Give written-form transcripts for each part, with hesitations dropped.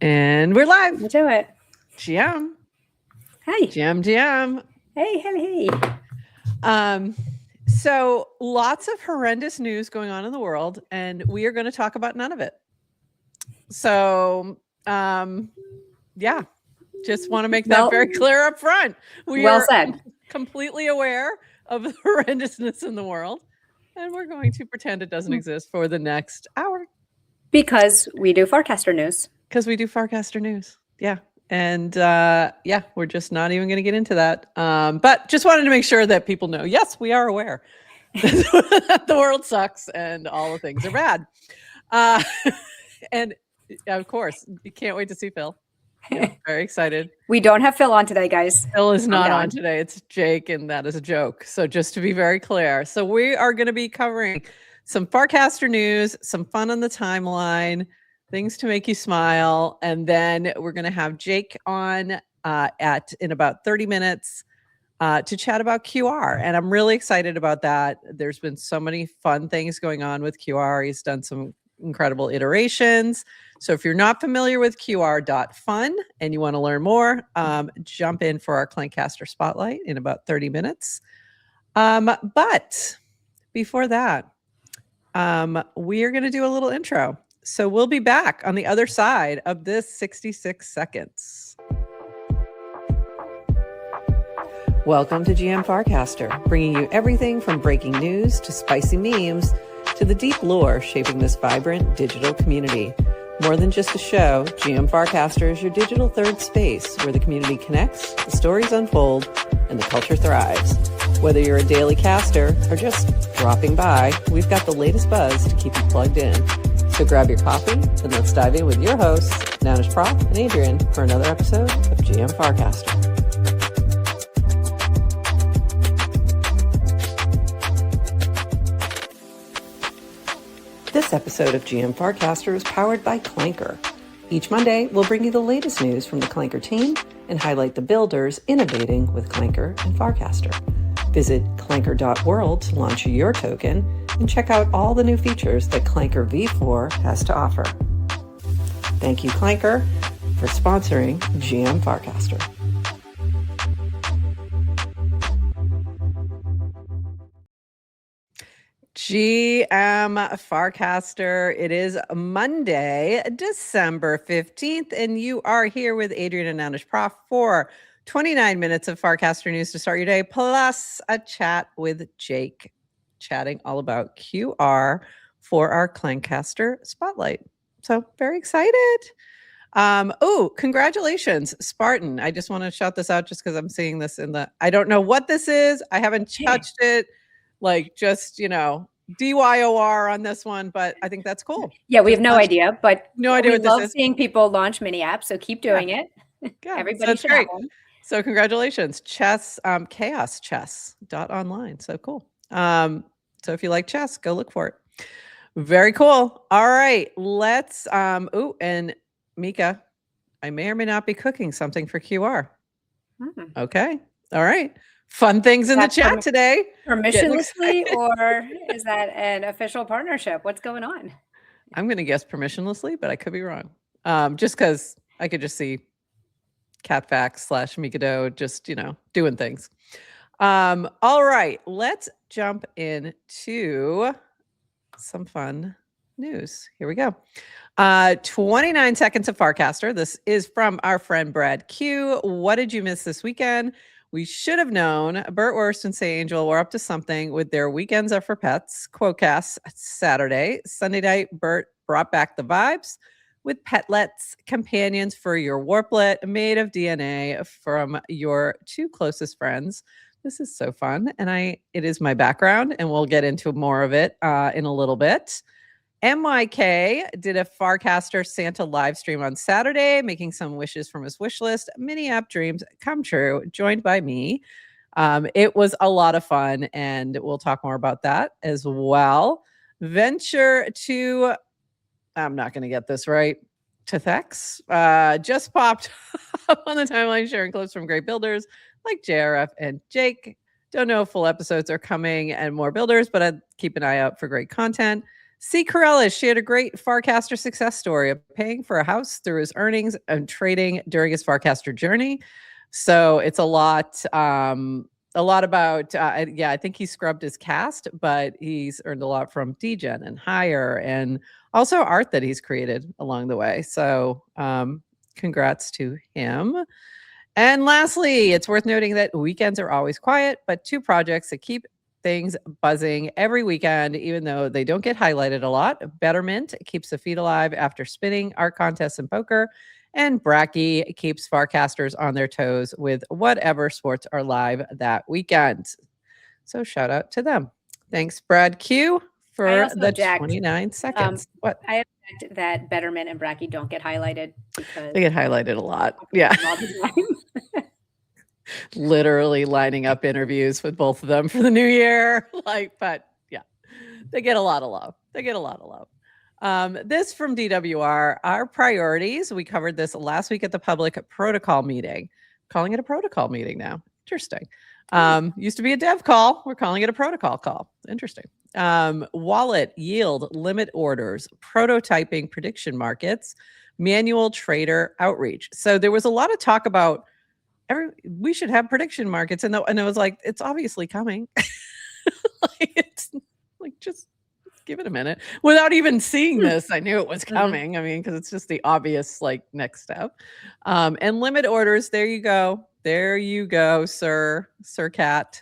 And we're live. We'll do it. GM. Hey. GM. Hey. So lots of horrendous news going on in the world, and we are going to talk about none of it. So, yeah, just want to make that very clear up front. We are completely aware of the horrendousness in the world, and we're going to pretend it doesn't exist for the next hour. Because we do Farcaster news. Yeah. And yeah, we're just not even going to get into that. But just wanted to make sure that people know, yes, we are aware that the world sucks and all the things are bad. And of course, you can't wait to see Phil. Yeah, very excited. We don't have Phil on today, guys. Phil is not on today. It's Jake, and that is a joke. So just to be very clear. So we are going to be covering some Farcaster news, some fun on the timeline, things to make you smile. And then we're going to have Jake on in about 30 minutes to chat about QR. And I'm really excited about that. There's been so many fun things going on with QR. He's done some incredible iterations. So if you're not familiar with QR.fun and you want to learn more, jump in for our Clanker Spotlight in about 30 minutes. But before that, we are going to do a little intro. So we'll be back on the other side of this 66 seconds. Welcome to GM Farcaster, bringing you everything from breaking news to spicy memes to the deep lore shaping this vibrant digital community. More than just a show, GM Farcaster is your digital third space where the community connects, the stories unfold, and the culture thrives. Whether you're a daily caster or just dropping by, we've got the latest buzz to keep you plugged in. So grab your coffee and let's dive in with your hosts, Nanish Prof and Adrian, for another episode of GM Farcaster. This episode of GM Farcaster is powered by Clanker. Each Monday, we'll bring you the latest news from the Clanker team and highlight the builders innovating with Clanker and Farcaster. Visit clanker.world to launch your token and check out all the new features that Clanker v4 has to offer. Thank you, Clanker, for sponsoring GM Farcaster. GM Farcaster. It is Monday, December 15th, and you are here with Adrian and Nanish Prof for 29 minutes of Farcaster news to start your day, plus a chat with Jake, chatting all about QR for our Clanker Spotlight. So very excited. Oh, congratulations, Spartan. I just want to shout this out just because I'm seeing this I don't know what this is. I haven't touched it. Like just, DYOR on this one, but I think that's cool. Yeah, we have no idea, but no idea what this is. We love seeing people launch mini apps, so keep doing it. Yeah, everybody should have one. So congratulations, chess, chaoschess.online. So cool. So if you like chess, go look for it. Very cool. All right, let's, and Mika, I may or may not be cooking something for QR. Okay. All right. Fun things in the chat today. Permissionlessly, or is that an official partnership? What's going on? I'm going to guess permissionlessly, but I could be wrong. Just because I could just see Catfax/Mikado just, doing things. All right, let's jump into some fun news. Here we go. 29 seconds of Farcaster. This is from our friend Brad Q. What did you miss this weekend? We should have known. Burt Worst and Say Angel were up to something with their Weekends Are for Pets quotecasts Saturday. Sunday night, Burt brought back the vibes with Petlets, companions for your Warplet, made of DNA from your two closest friends. This is so fun, and it is my background, and we'll get into more of it in a little bit. MYK did a Farcaster Santa live stream on Saturday, making some wishes from his wish list. Mini app dreams come true, joined by me. It was a lot of fun, and we'll talk more about that as well. Venture to, I'm not going to get this right, Tethex just popped up on the timeline, sharing clips from great builders like JRF and Jake. Don't know if full episodes are coming and more builders, but I'd keep an eye out for great content. C. Corellis shared a great Farcaster success story of paying for a house through his earnings and trading during his Farcaster journey. So it's a lot about, yeah, I think he scrubbed his cast, but he's earned a lot from DGen and Hire and also art that he's created along the way. So congrats to him. And lastly, it's worth noting that weekends are always quiet, but 2 projects that keep things buzzing every weekend, even though they don't get highlighted a lot. Betterment keeps the feed alive after spinning, art contests, and poker. And Bracky keeps Farcasters on their toes with whatever sports are live that weekend. So shout out to them. Thanks, Brad Q, for the 29 seconds. What? I object that Betterment and Bracky don't get highlighted because they get highlighted a lot. Yeah. Literally lining up interviews with both of them for the new year. But yeah, they get a lot of love. This from DWR, our priorities. We covered this last week at the public protocol meeting, calling it a protocol meeting now. Interesting. Used to be a dev call. We're calling it a protocol call. Interesting. Wallet, yield, limit orders, prototyping prediction markets, manual trader outreach. So there was a lot of talk about we should have prediction markets. And it was like, it's obviously coming. It's like, just give it a minute. Without even seeing this, I knew it was coming. I mean, because it's just the obvious next step. And limit orders, there you go. There you go, Sir Cat.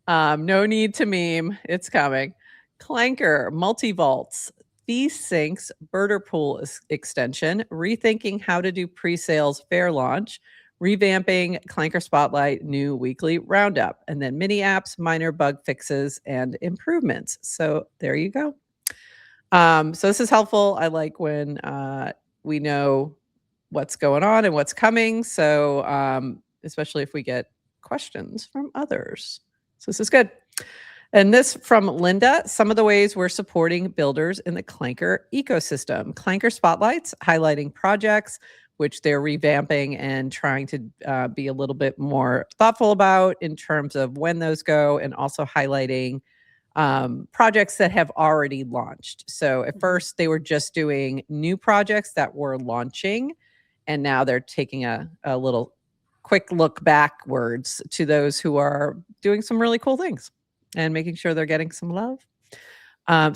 No need to meme. It's coming. Clanker, multi-vaults, fee syncs, birder pool extension, rethinking how to do pre-sales fair launch, revamping Clanker Spotlight, new weekly roundup, and then mini apps, minor bug fixes, and improvements. So there you go. So this is helpful. I like when we know what's going on and what's coming. So especially if we get questions from others. So this is good. And this from Linda, some of the ways we're supporting builders in the Clanker ecosystem. Clanker Spotlights, highlighting projects, which they're revamping and trying to be a little bit more thoughtful about in terms of when those go, and also highlighting projects that have already launched. So at first they were just doing new projects that were launching, and now they're taking a little quick look backwards to those who are doing some really cool things and making sure they're getting some love.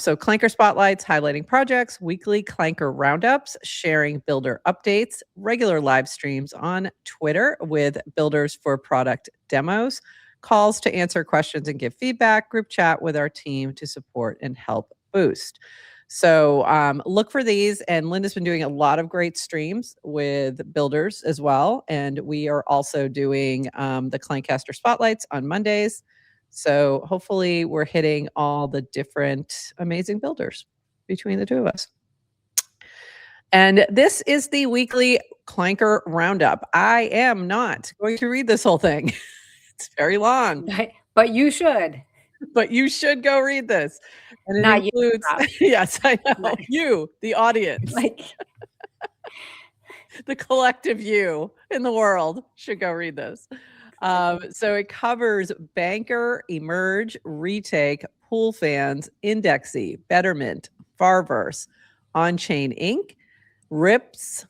So Clanker Spotlights, highlighting projects, weekly Clanker roundups, sharing builder updates, regular live streams on Twitter with builders for product demos, calls to answer questions and give feedback, group chat with our team to support and help boost. So look for these. And Linda's been doing a lot of great streams with builders as well. And we are also doing the Clancaster Spotlights on Mondays. So hopefully we're hitting all the different amazing builders between the two of us. And this is the weekly Clanker roundup. I am not going to read this whole thing. It's very long. But you should. But you should go read this. And it Not includes, you. yes, I know. You, the audience. The collective you in the world should go read this. So it covers Banker, Emerge, Retake, Pool Fans, Indexy, Betterment, Farverse, On-Chain Inc., Rips,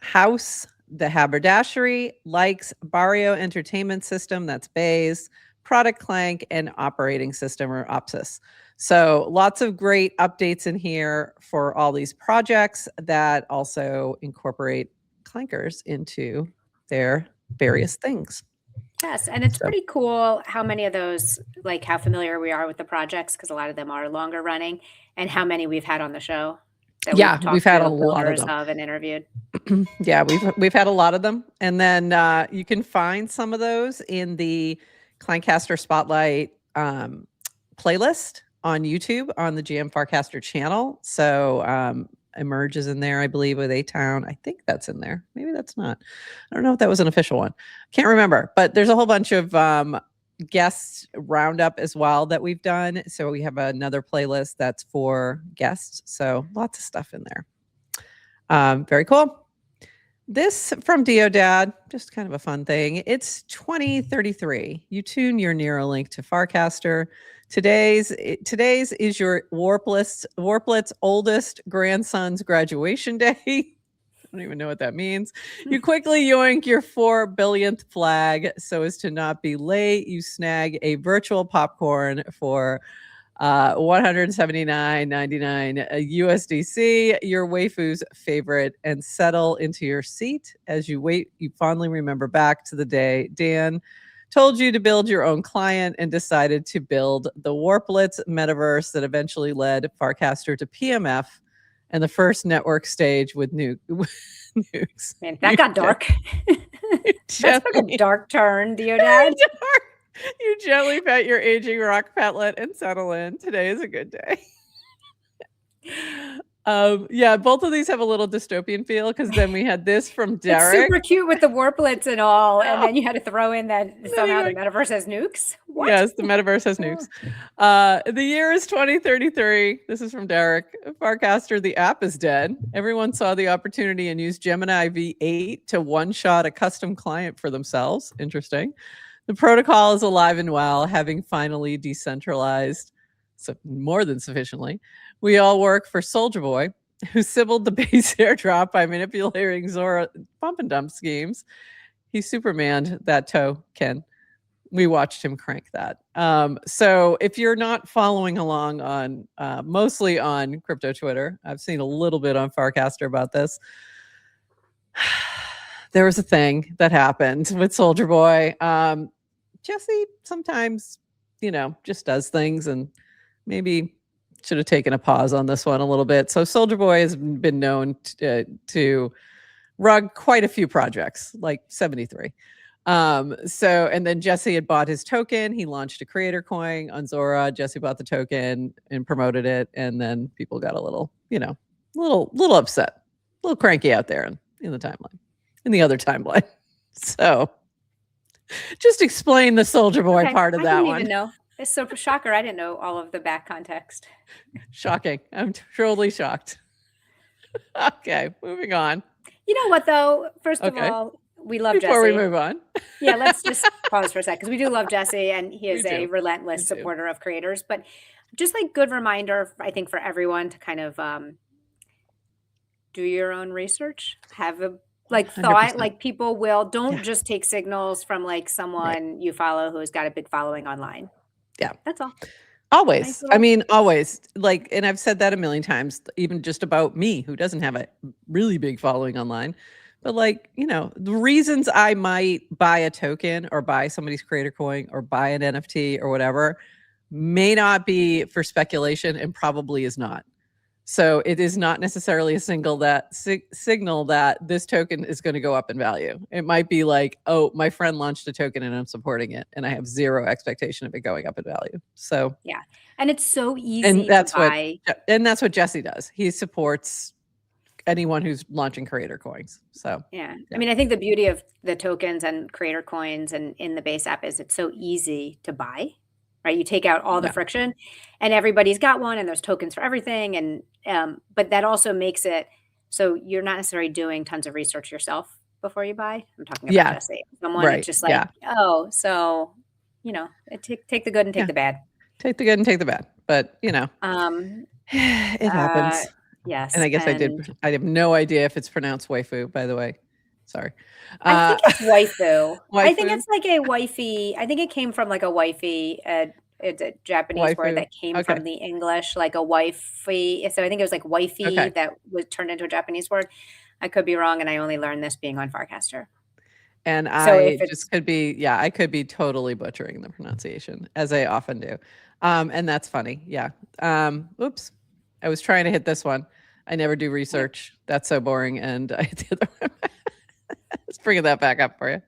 House, The Haberdashery, Likes, Barrio Entertainment System, that's Bays, Product Clank, and Operating System, or OPSIS. So lots of great updates in here for all these projects that also incorporate clankers into their various things. Yes, and it's pretty cool how many of those, how familiar we are with the projects, because a lot of them are longer running, and how many we've had on the show. Yeah, we've had a lot of them and interviewed. Yeah, we've had a lot of them, and then you can find some of those in the Clancaster Spotlight playlist on YouTube on the GM Farcaster channel. So Emerge is in there, I believe, with A-Town. I think that's in there. Maybe that's not. I don't know if that was an official one. Can't remember. But there's a whole bunch of guest roundup as well that we've done. So we have another playlist that's for guests. So lots of stuff in there. Very cool. This from Deodad, just kind of a fun thing. It's 2033. You tune your Neuralink to Farcaster Today's is your Warplet's oldest grandson's graduation day. I don't even know what that means. You quickly yoink your 4 billionth flag so as to not be late. You snag a virtual popcorn for $179.99 USDC, your waifu's favorite, and settle into your seat. As you wait, you fondly remember back to the day Dan told you to build your own client and decided to build the Warplets metaverse that eventually led Farcaster to PMF and the first network stage with nukes. Man, that got dark. That's like a dark turn, Deodad. You gently pet your aging rock petlet and settle in. Today is a good day. Yeah, both of these have a little dystopian feel because then we had this from Derek. It's super cute with the Warplets and all, and then you had to throw in that somehow the metaverse has nukes. What? Yes, the metaverse has nukes. The year is 2033. This is from Derek. Farcaster, the app is dead. Everyone saw the opportunity and used Gemini V8 to one-shot a custom client for themselves. Interesting. The protocol is alive and well, having finally decentralized more than sufficiently. We all work for Soldier Boy, who sibbled the base airdrop by manipulating Zora pump and dump schemes. He Supermaned that token. We watched him crank that. So if you're not following along on mostly on crypto Twitter, I've seen a little bit on Farcaster about this. There was a thing that happened with Soldier Boy. Jesse sometimes, just does things and maybe should have taken a pause on this one a little bit. So Soldier Boy has been known to rug quite a few projects, like 73. And then Jesse had bought his token. He launched a creator coin on Zora. Jesse bought the token and promoted it. And then people got a little, little upset, a little cranky out there in the timeline, in the other timeline. So just explain the Soldier Boy part of that one. I didn't even know. It's so shocker. I didn't know all of the back context. Shocking. I'm totally shocked. Okay, moving on. You know what, though? First of all, we love Jesse. Before we move on. Yeah, let's just pause for a sec because we do love Jesse and he is a relentless supporter of creators. But just like good reminder, I think, for everyone to kind of do your own research, have a thought, 100%. Like people don't just take signals from like someone you follow who's got a big following online. Yeah. That's all. Always. I mean, always. Like, and I've said that a million times, even just about me, who doesn't have a really big following online. But like, the reasons I might buy a token or buy somebody's creator coin or buy an NFT or whatever may not be for speculation and probably is not. So it is not necessarily a signal that this token is going to go up in value. It might be like, oh, my friend launched a token and I'm supporting it, and I have zero expectation of it going up in value. So yeah, and it's so easy. And that's what Jesse does. He supports anyone who's launching creator coins. So yeah, I mean, I think the beauty of the tokens and creator coins and in the base app is it's so easy to buy. Right, you take out all the friction, and everybody's got one, and there's tokens for everything, and but that also makes it so you're not necessarily doing tons of research yourself before you buy. I'm talking about Jesse, someone it's just like, oh, so take the good and take the bad. Take the good and take the bad, but it happens. Yes, and I guess I have no idea if it's pronounced waifu, by the way. Sorry. I think it's waifu. I think it's like a wifey. I think it came from like a wifey. It's a Japanese word that came from the English, like a wifey. So I think it was like wifey that was turned into a Japanese word. I could be wrong, and I only learned this being on Farcaster. And I just could be, I could be totally butchering the pronunciation, as I often do. And that's funny. Yeah. Oops. I was trying to hit this one. I never do research. That's so boring. And I hit the other one. Let's bring that back up for you.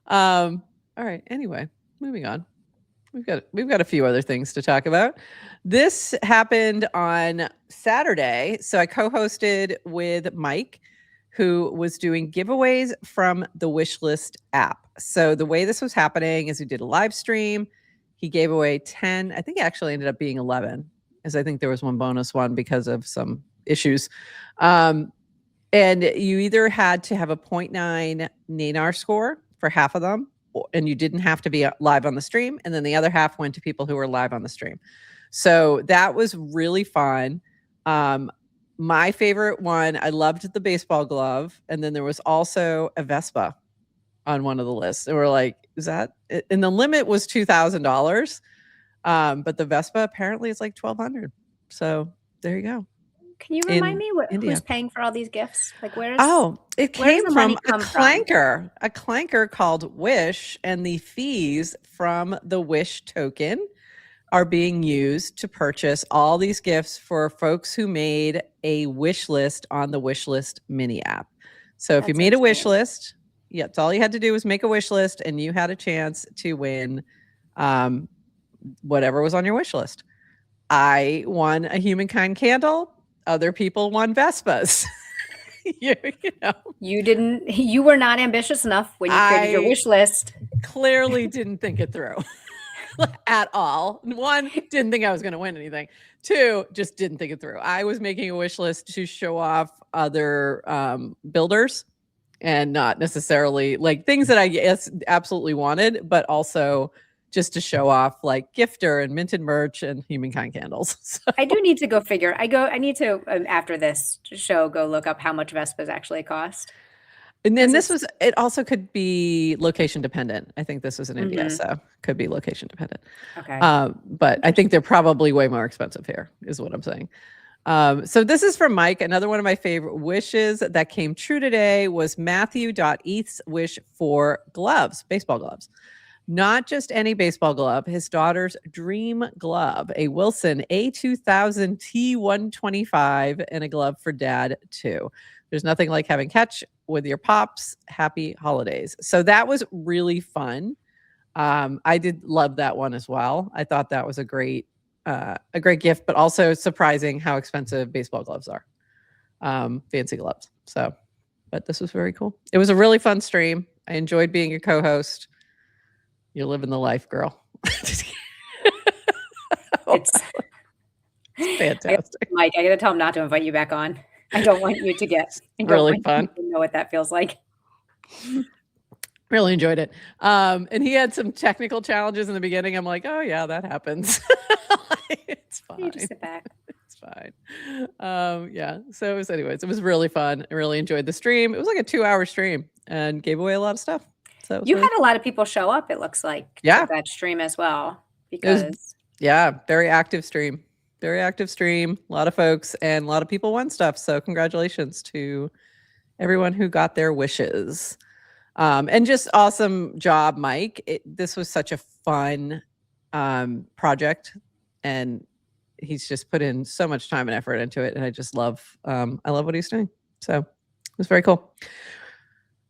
All right. Anyway, moving on. We've got a few other things to talk about. This happened on Saturday. So I co-hosted with Mike, who was doing giveaways from the Wishlist app. So the way this was happening is we did a live stream. He gave away 10. I think it actually ended up being 11, as I think there was one bonus one because of some issues. And you either had to have a 0.9 NANAR score for half of them, and you didn't have to be live on the stream. And then the other half went to people who were live on the stream. So that was really fun. My favorite one, I loved the baseball glove. And then there was also a Vespa on one of the lists. And we're like, is that, and the limit was $2,000. But the Vespa apparently is like $1,200. So there you go. Can you remind me who's paying for all these gifts? Like it came from a Clanker called Wish, and the fees from the Wish token are being used to purchase all these gifts for folks who made a wish list on the wish list mini app. So if you made a wish list, that's all you had to do was make a wish list, and you had a chance to win whatever was on your wish list. I won a humankind candle. Other people won Vespas. you know, you were not ambitious enough when you created your wish list. Clearly didn't think it through at all. One, didn't think I was going to win anything. Two, just didn't think it through. I was making a wish list to show off other builders, and not necessarily like things that I absolutely wanted, but also just to show off like gifter and minted merch and humankind candles. So. I do need to go figure. I need to, after this show, go look up how much Vespas actually cost. And then it also could be location dependent. I think this was in India, so could be location dependent. Okay. But I think they're probably way more expensive here, is what I'm saying. So this is from Mike. Another one of my favorite wishes that came true today was Matthew.eth's wish for gloves, baseball gloves. Not just any baseball glove, his daughter's dream glove, a Wilson A2000 T125, and a glove for dad too. There's nothing like having catch with your pops. Happy holidays. So that was really fun. I did love that one as well. I thought that was a great gift, but also surprising how expensive baseball gloves are. Fancy gloves. So, but this was very cool. It was a really fun stream. I enjoyed being your co-host. You're living the life, girl. It's fantastic. Mike, I got to tell him not to invite you back on. I don't want you to get really fun. Know what that feels like. Really enjoyed it. And he had some technical challenges in the beginning. I'm like, oh yeah, that happens. It's fine. You just sit back. It's fine. Yeah. So it was really fun. I really enjoyed the stream. It was like a 2-hour stream and gave away a lot of stuff. So you had a lot of people show up, it looks like, to that stream as well. Because very active stream. Very active stream. A lot of folks and a lot of people won stuff. So congratulations to everyone who got their wishes. And just awesome job, Mike. This was such a fun project, and he's just put in so much time and effort into it. And I just love, I love what he's doing. So it was very cool.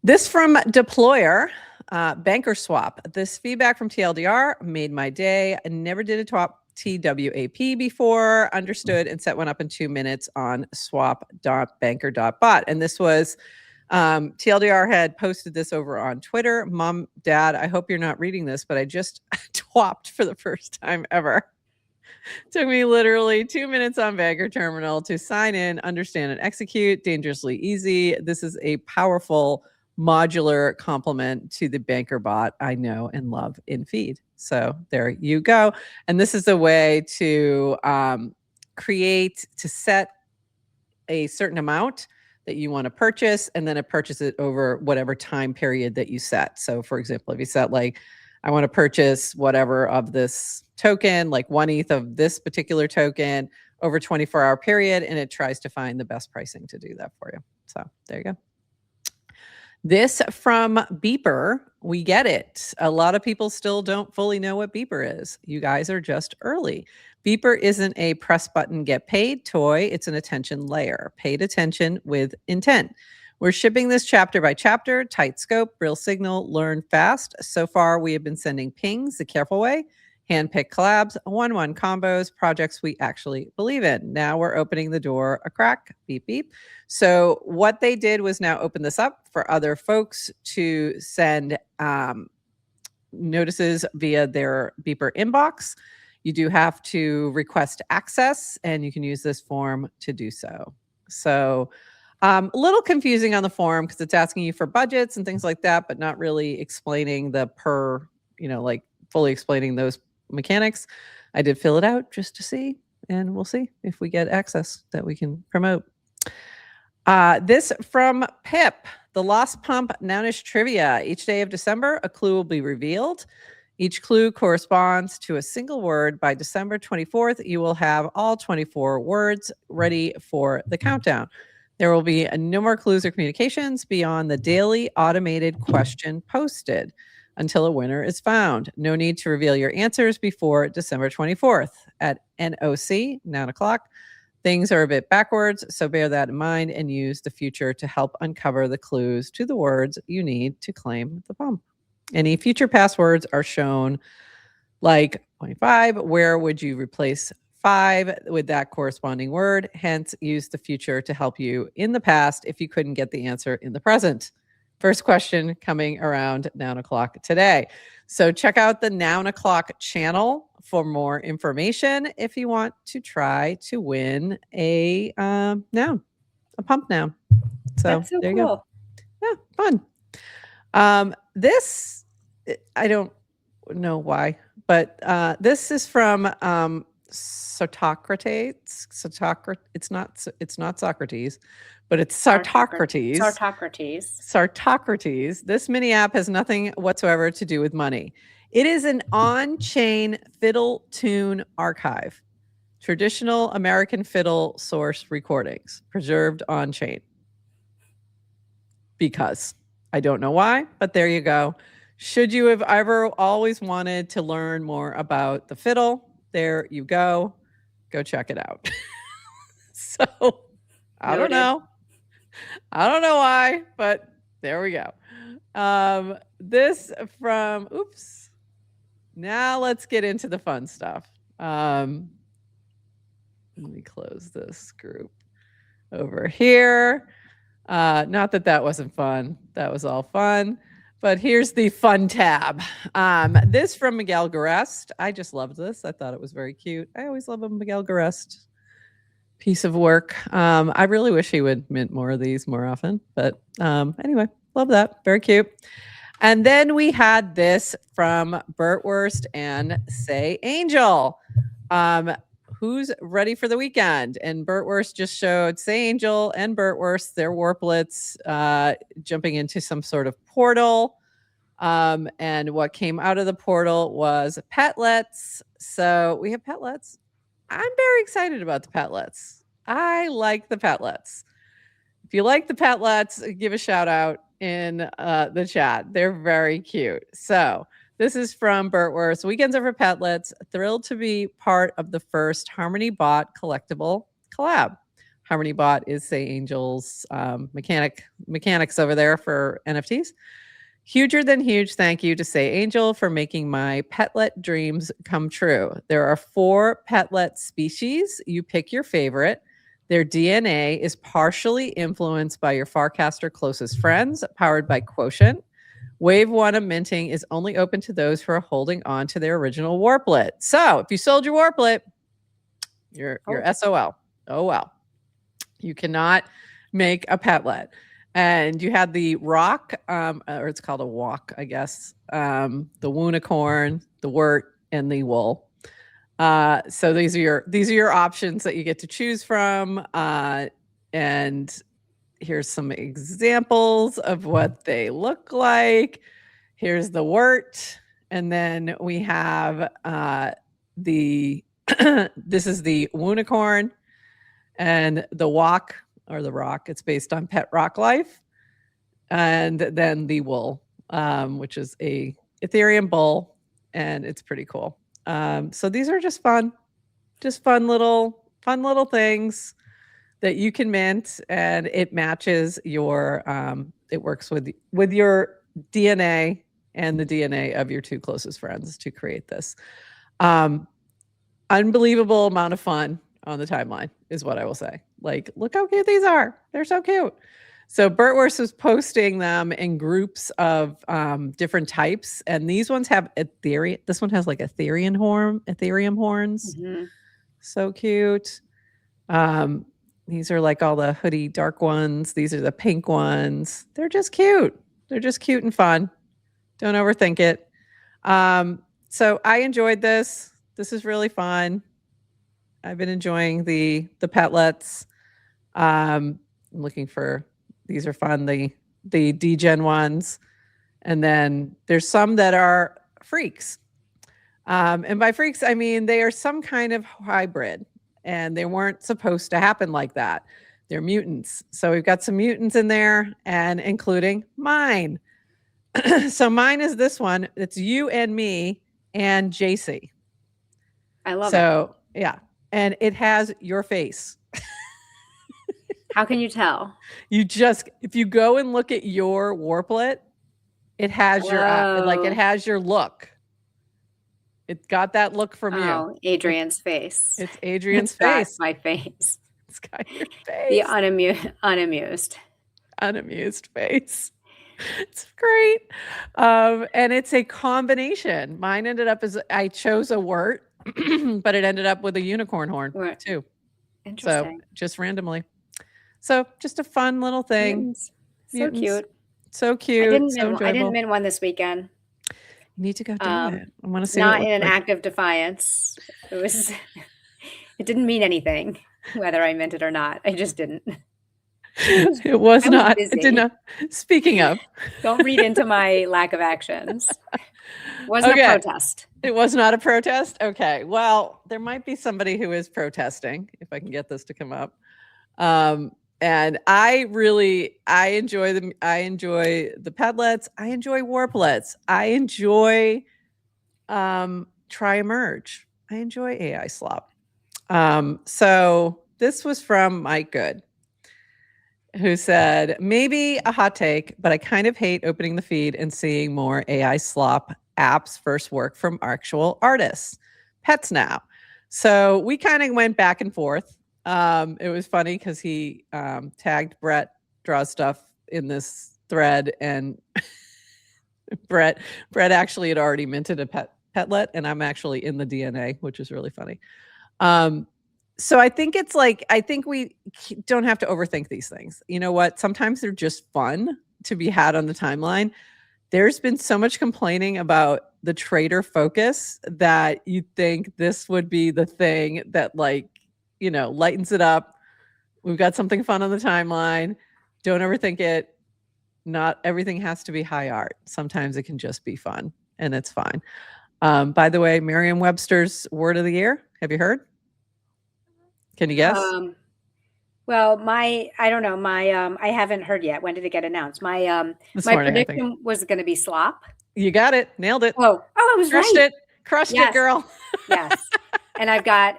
This from Deployer, Banker Swap. This feedback from TLDR made my day. I never did a TWAP before, understood and set one up in 2 minutes on swap.banker.bot. And this was, TLDR had posted this over on Twitter. Mom, Dad, I hope you're not reading this, but I just twapped for the first time ever. Took me literally 2 minutes on Banker Terminal to sign in, understand, and execute. Dangerously easy. This is a powerful modular complement to the Banker bot I know and love in Feed. So there you go. And this is a way to set a certain amount that you want to purchase, and then it purchases it over whatever time period that you set. So for example, if you set like, I want to purchase whatever of this token, like 1 ETH of this particular token over 24-hour period, and it tries to find the best pricing to do that for you. So there you go. This from Beeper, we get it. A lot of people still don't fully know what Beeper is. You guys are just early. Beeper isn't a press button, get paid toy. It's an attention layer. Paid attention with intent. We're shipping this chapter by chapter, tight scope, real signal, learn fast. So far, we have been sending pings the careful way, hand-picked collabs, 1-1 combos, projects we actually believe in. Now we're opening the door a crack, beep, beep. So what they did was now open this up for other folks to send notices via their Beeper inbox. You do have to request access, and you can use this form to do so. So A little confusing on the form because it's asking you for budgets and things like that, but not really explaining the like fully explaining those mechanics. I did fill it out just to see, and we'll see if we get access that we can promote. This from Pip, the Lost Pump Nounish Trivia. Each day of December, a clue will be revealed. Each clue corresponds to a single word. By December 24th, you will have all 24 words ready for the countdown. There will be no more clues or communications beyond the daily automated question posted until a winner is found. No need to reveal your answers before December 24th. At NOC, 9 o'clock, things are a bit backwards, so bear that in mind and use the future to help uncover the clues to the words you need to claim the pump. Any future passwords are shown, like 25. Where would you replace 5 with that corresponding word? Hence, use the future to help you in the past if you couldn't get the answer in the present. First question coming around 9 o'clock today. So check out the 9 o'clock channel for more information if you want to try to win a noun, a pump noun. So, That's so there cool. you go. Yeah, fun. This, I don't know why, but this is from Socrates. It's not Socrates, but it's Sartocrates. Sartocrates. This mini app has nothing whatsoever to do with money. It is an on-chain fiddle tune archive. Traditional American fiddle source recordings preserved on-chain. Because I don't know why, but there you go. Should you have ever always wanted to learn more about the fiddle, there you go. Go check it out. So I don't know. I don't know why, but there we go. This from, oops. Now let's get into the fun stuff. Let me close this group over here. Not that that wasn't fun. That was all fun. But here's the fun tab. This from Miguel Garest. I just loved this. I thought it was very cute. I always love a Miguel Garest piece of work. I really wish he would mint more of these more often. But anyway, love that. Very cute. And then we had this from Bertwurst and Say Angel. Who's ready for the weekend? And Bertwurst just showed Say Angel and Bertwurst, their Warplets, jumping into some sort of portal. And what came out of the portal was Petlets. So we have Petlets. I'm very excited about the Petlets. I like the Petlets. If you like the Petlets, give a shout out in the chat. They're very cute. So this is from Bertwurst. Weekends are for Petlets. Thrilled to be part of the first Harmony Bot collectible collab. Harmony Bot is Say Angel's mechanics over there for NFTs. Huger than huge thank you to Say Angel for making my Petlet dreams come true. There are 4 Petlet species. You pick your favorite. Their DNA is partially influenced by your Farcaster closest friends, powered by Quotient. Wave 1 of minting is only open to those who are holding on to their original Warplet. So if you sold your Warplet, you're SOL. Oh, well. You cannot make a Petlet. And you had the rock, or it's called a walk, I guess, the Woonicorn, the Wort, and the Wool. So these are your options that you get to choose from. And here's some examples of what they look like. Here's the Wort. And then we have this is the Woonicorn and the Walk or the Rock. It's based on Pet Rock Life. And then the Wool, which is a Ethereum bull. And it's pretty cool. So these are just fun little things that you can mint, and it matches your it works with your DNA and the DNA of your 2 closest friends to create this. Unbelievable amount of fun on the timeline is what I will say. Like, look how cute these are. They're so cute. So Bertwurst was posting them in groups of different types, and these ones have Ethereum. This one has like Ethereum horns. Mm-hmm. So cute. These are like all the hoodie dark ones. These are the pink ones. They're just cute. They're just cute and fun. Don't overthink it. So I enjoyed this. This is really fun. I've been enjoying the Petlets. I'm looking for, these are fun, the DGen ones. And then there's some that are freaks. And by freaks, I mean they are some kind of hybrid, and they weren't supposed to happen like that. They're mutants. So we've got some mutants in there, and including mine. So mine is this one. It's you and me and JC. I love it. So yeah, and it has your face. How can you tell? You just, if you go and look at your Warplet, it has your like it has your look. It got that look from you. Adrian's face. It's Adrian's face. face. My face. It's got your face. The unamused face. It's great. And it's a combination. Mine ended up as, I chose a wort, but it ended up with a unicorn horn too. Interesting. So just randomly. So just a fun little thing. Mutants. So cute. So cute. I didn't mint one this weekend. You need to go do it. I want to see. Not in an act of defiance. It didn't mean anything, whether I meant it or not. I just didn't. It was not. It did not. Speaking of, don't read into my lack of actions. It wasn't a protest. It was not a protest. Okay. Well, there might be somebody who is protesting. If I can get this to come up. And I enjoy them. I enjoy the Petlets. I enjoy Warplets. I enjoy Tri-Emerge. I enjoy AI slop. So this was from Mike Good, who said, maybe a hot take, but I kind of hate opening the feed and seeing more AI slop apps first work from actual artists. Pets now. So we kind of went back and forth. It was funny because he tagged Brett Draws Stuff in this thread, and Brett actually had already minted a petlet, and I'm actually in the DNA, which is really funny. So I think it's like, I think we don't have to overthink these things. You know what? Sometimes they're just fun to be had on the timeline. There's been so much complaining about the trader focus that you think this would be the thing that, like, you know, lightens it up. We've got something fun on the timeline. Don't overthink it. Not everything has to be high art. Sometimes it can just be fun, and it's fine. By the way, Merriam-Webster's word of the year. Have you heard? Can you guess? Well, I don't know. I haven't heard yet. When did it get announced? My prediction was going to be slop. You got it. Nailed it. Oh, I was Crushed right. it. Crushed it, girl. Yes. And I've got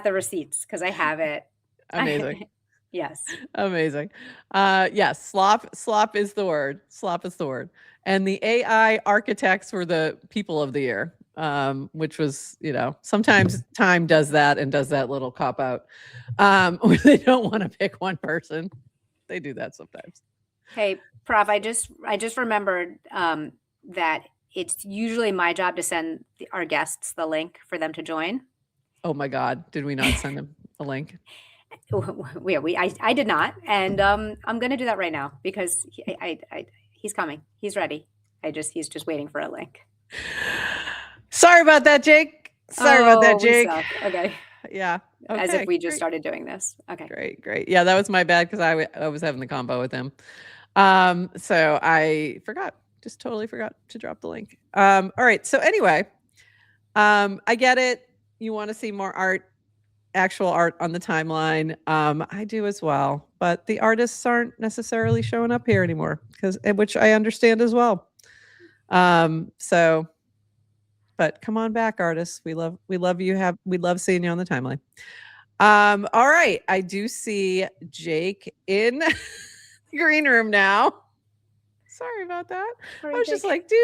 the receipts because I have it. Amazing. Yes. Amazing. Yes. Slop is the word. Slop is the word. And the AI architects were the people of the year, which was, you know, sometimes time does that and does that little cop out where they don't want to pick one person. They do that sometimes. Hey, Prof, I just remembered that it's usually my job to send our guests the link for them to join. Oh my God. Did we not send them a link? I did not. And I'm going to do that right now because he's coming. He's ready. He's just waiting for a link. Sorry about that, Jake. Okay. Yeah. Okay, as if we just started doing this. Okay. Great. Yeah, that was my bad because I was having the combo with him. So I just totally forgot to drop the link. All right. So anyway, I get it. You want to see more art, actual art on the timeline. I do as well, but the artists aren't necessarily showing up here anymore which I understand as well. But come on back, artists. We love you. We love seeing you on the timeline. All right. I do see Jake in the green room now. Sorry about that. I was just like, do.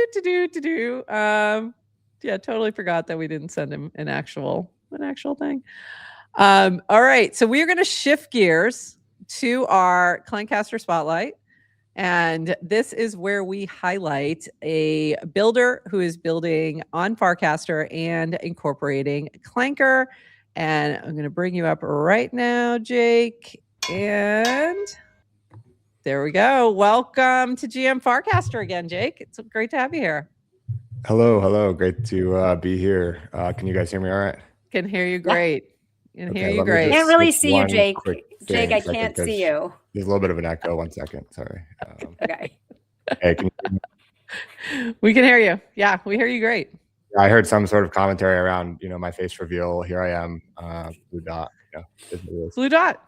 Yeah, totally forgot that we didn't send him an actual thing. All right. So we're going to shift gears to our Clancaster Spotlight. And this is where we highlight a builder who is building on Farcaster and incorporating Clanker. And I'm going to bring you up right now, Jake. And there we go. Welcome to GM Farcaster again, Jake. It's great to have you here. Hello. Great to be here. Can you guys hear me all right? Can hear you great. Can hear you let me great. Can't really switch see you, one Jake. quick Jake, thing I second, can't 'cause see you. There's a little bit of an echo. 1 second. Sorry. Okay. Hey, can you hear me? We can hear you. Yeah, we hear you great. I heard some sort of commentary around, my face reveal. Here I am, blue dot. Is what it is. Blue dot.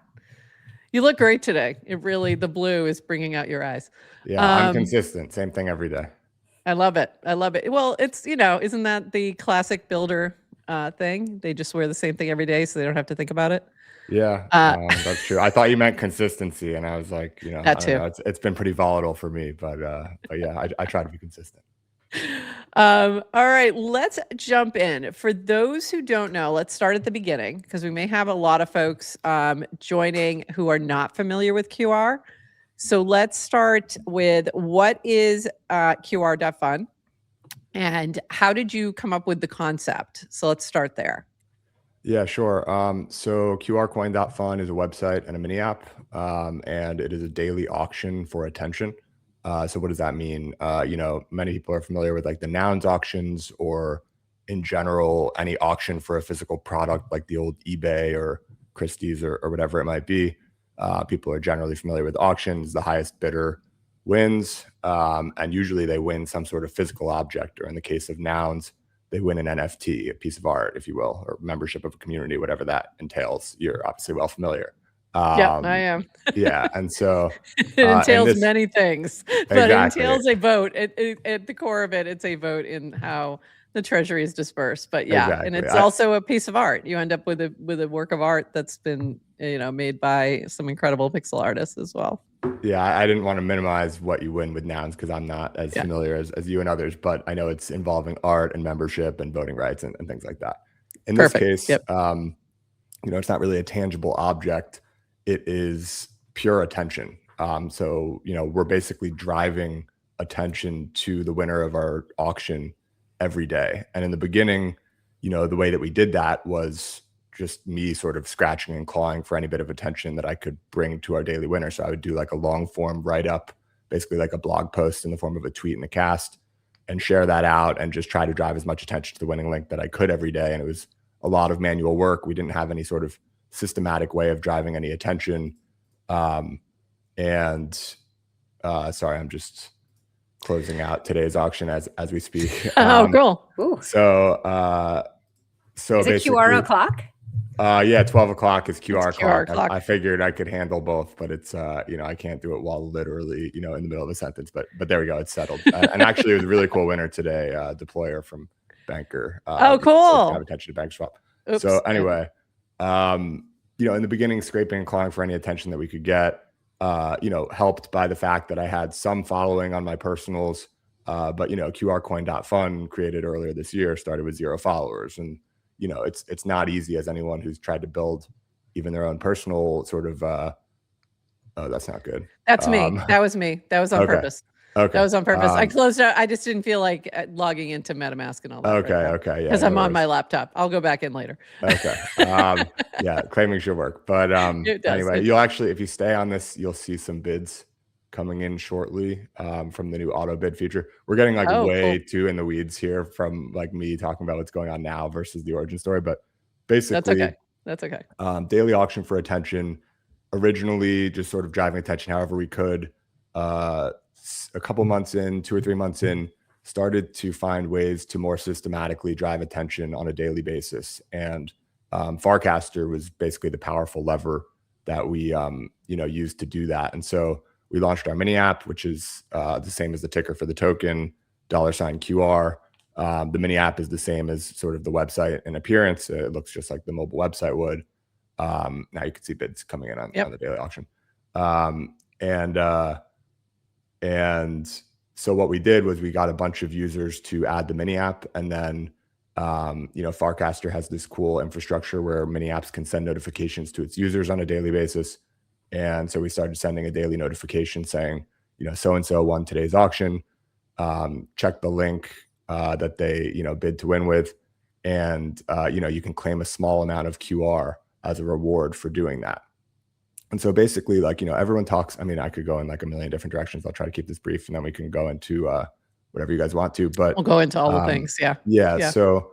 You look great today. The blue is bringing out your eyes. Yeah, I'm consistent. Same thing every day. I love it. Well, it's, isn't that the classic builder thing? They just wear the same thing every day so they don't have to think about it. Yeah, that's true. I thought you meant consistency, and I was like, that too. It's been pretty volatile for me, but yeah, I try to be consistent. All right, let's jump in. For those who don't know, let's start at the beginning because we may have a lot of folks joining who are not familiar with QR. So let's start with what is QR.fun and how did you come up with the concept? So let's start there. Yeah, sure. So QRcoin.fun is a website and a mini app, and it is a daily auction for attention. So what does that mean? Many people are familiar with like the nouns auctions or in general, any auction for a physical product like the old eBay or Christie's or whatever it might be. People are generally familiar with auctions. The highest bidder wins, and usually they win some sort of physical object, or in the case of nouns, they win an NFT, a piece of art, if you will, or membership of a community, whatever that entails. You're obviously well familiar. Yeah, I am. Yeah, and so it entails many things, but exactly. It entails a vote. At the core of it, it's a vote in how the treasury is dispersed. But yeah, exactly. And it's also a piece of art. You end up with a work of art that's been made by some incredible pixel artists as well. Yeah, I didn't want to minimize what you win with nouns because I'm not as familiar as you and others, but I know it's involving art and membership and voting rights and things like that. In this case, it's not really a tangible object. It is pure attention. So, we're basically driving attention to the winner of our auction every day. And in the beginning, the way that we did that was just me sort of scratching and clawing for any bit of attention that I could bring to our daily winner. So I would do like a long form write up, basically like a blog post in the form of a tweet and a cast, and share that out and just try to drive as much attention to the winning link that I could every day. And it was a lot of manual work. We didn't have any sort of systematic way of driving any attention. Sorry, I'm just closing out today's auction as we speak. Cool. So is it QR o'clock? Yeah, 12 o'clock is QR clock. I figured I could handle both, but it's I can't do it while literally in the middle of a sentence. But there we go, it's settled. And actually, it was a really cool winner today. Deployer from Banker. Cool. Have attention to Bank Swap. Oops. So anyway, in the beginning, scraping and clawing for any attention that we could get. Helped by the fact that I had some following on my personals, but QRcoin.fun created earlier this year started with 0 followers, and it's not easy as anyone who's tried to build even their own personal sort of oh, that's not good. That's me. That was me. That was on purpose. Okay. That was on purpose. I closed out. I just didn't feel like logging into MetaMask and all that. Okay. Yeah. Because I'm on my laptop. I'll go back in later. Okay. Yeah, claiming should work. But anyway, you'll actually, if you stay on this, you'll see some bids coming in shortly from the new auto bid feature. We're getting way too in the weeds here from like me talking about what's going on now versus the origin story. But basically, that's okay. Daily auction for attention, originally just sort of driving attention however we could. A couple months in, 2 or 3 months in, started to find ways to more systematically drive attention on a daily basis. And Farcaster was basically the powerful lever that we used to do that. And so we launched our mini app, which is the same as the ticker for the token, $QR. The mini app is the same as sort of the website in appearance. It looks just like the mobile website would. Now you can see bids coming in on the daily auction. And so what we did was we got a bunch of users to add the mini app, and then Farcaster has this cool infrastructure where mini apps can send notifications to its users on a daily basis. And so we started sending a daily notification saying, so-and-so won today's auction. Check the link that they, bid to win with. And, you can claim a small amount of QR as a reward for doing that. And so basically, like, everyone talks. I mean, I could go in like a million different directions. I'll try to keep this brief, and then we can go into whatever you guys want to. But we'll go into all the things. Yeah. Yeah. So,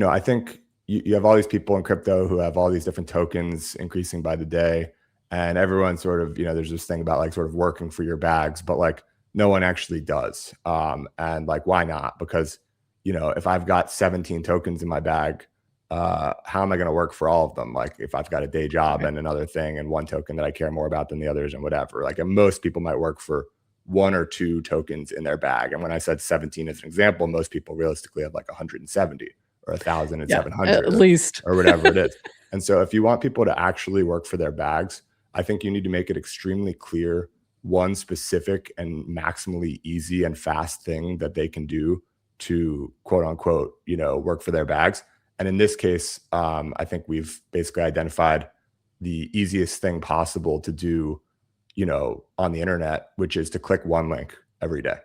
I think you have all these people in crypto who have all these different tokens increasing by the day. And everyone sort of, there's this thing about like sort of working for your bags, but like no one actually does. And like, why not? Because, if I've got 17 tokens in my bag, how am I going to work for all of them? Like if I've got a day job and another thing and one token that I care more about than the others and whatever, like, and most people might work for 1 or 2 tokens in their bag. And when I said 17 as an example, most people realistically have like 170 or 1,700 at least, or whatever it is. And so if you want people to actually work for their bags, I think you need to make it extremely clear one specific and maximally easy and fast thing that they can do to quote unquote, work for their bags. And in this case, I think we've basically identified the easiest thing possible to do, on the internet, which is to click one link every day.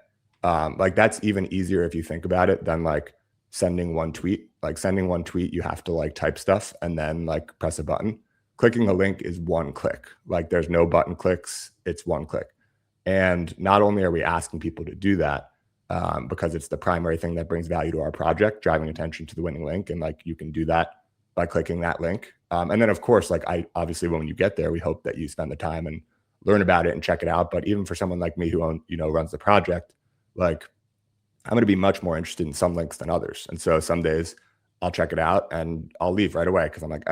Like that's even easier if you think about it than like sending one tweet. Like sending one tweet, you have to like type stuff and then like press a button. Clicking a link is one click. Like there's no button clicks, it's one click. And not only are we asking people to do that, because it's the primary thing that brings value to our project, driving attention to the winning link. And like, you can do that by clicking that link. And then of course, like obviously when you get there, we hope that you spend the time and learn about it and check it out. But even for someone like me who runs the project, like I'm going to be much more interested in some links than others. And so some days I'll check it out and I'll leave right away because I'm like,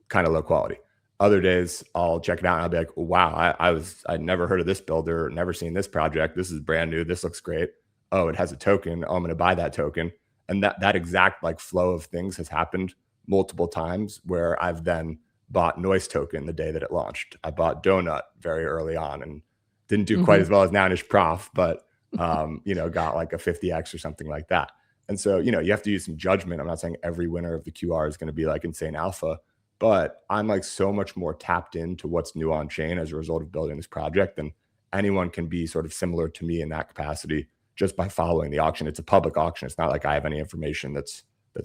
kind of low quality. Other days I'll check it out and I'll be like, wow, I'd never heard of this builder, never seen this project. This is brand new. This looks great. Oh, it has a token. Oh, I'm going to buy that token. And that exact like flow of things has happened multiple times where I've then bought Noise token the day that it launched. I bought Donut very early on and didn't do quite as well as Nounish Prof, but got like a 50x or something like that. And so, you have to use some judgment. I'm not saying every winner of the QR is going to be like insane alpha, but I'm like so much more tapped into what's new on chain as a result of building this project. And anyone can be sort of similar to me in that capacity just by following the auction. It's a public auction. It's not like I have any information that's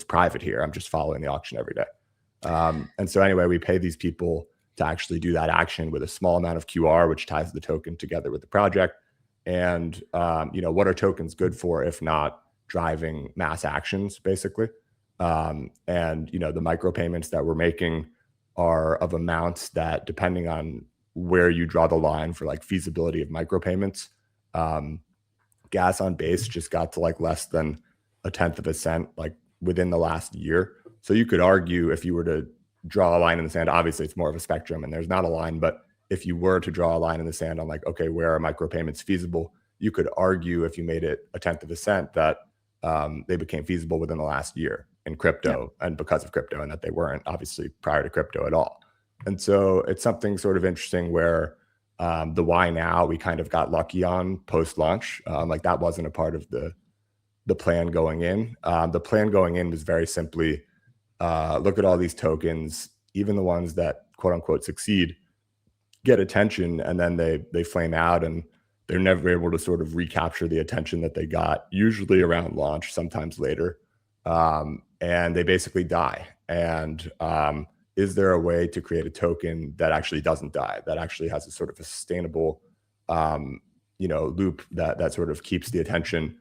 private here. I'm just following the auction every day. And so anyway, we pay these people to actually do that action with a small amount of QR, which ties the token together with the project. And, what are tokens good for if not driving mass actions, basically? And, the micropayments that we're making are of amounts that, depending on where you draw the line for like feasibility of micropayments, gas on base just got to like less than 1/10 of a cent, like within the last year. So you could argue if you were to draw a line in the sand, obviously it's more of a spectrum and there's not a line, but if you were to draw a line in the sand on like, okay, where are micropayments feasible? You could argue if you made it 1/10 of a cent that they became feasible within the last year in crypto and because of crypto, and that they weren't obviously prior to crypto at all. And so it's something sort of interesting where the why now we kind of got lucky on post-launch. Like that wasn't a part of the plan going in. The plan going in was very simply look at all these tokens, even the ones that quote unquote succeed, get attention, and then they flame out and they're never able to sort of recapture the attention that they got, usually around launch, sometimes later. And they basically die. And is there a way to create a token that actually doesn't die, that actually has a sort of a sustainable loop that sort of keeps the attention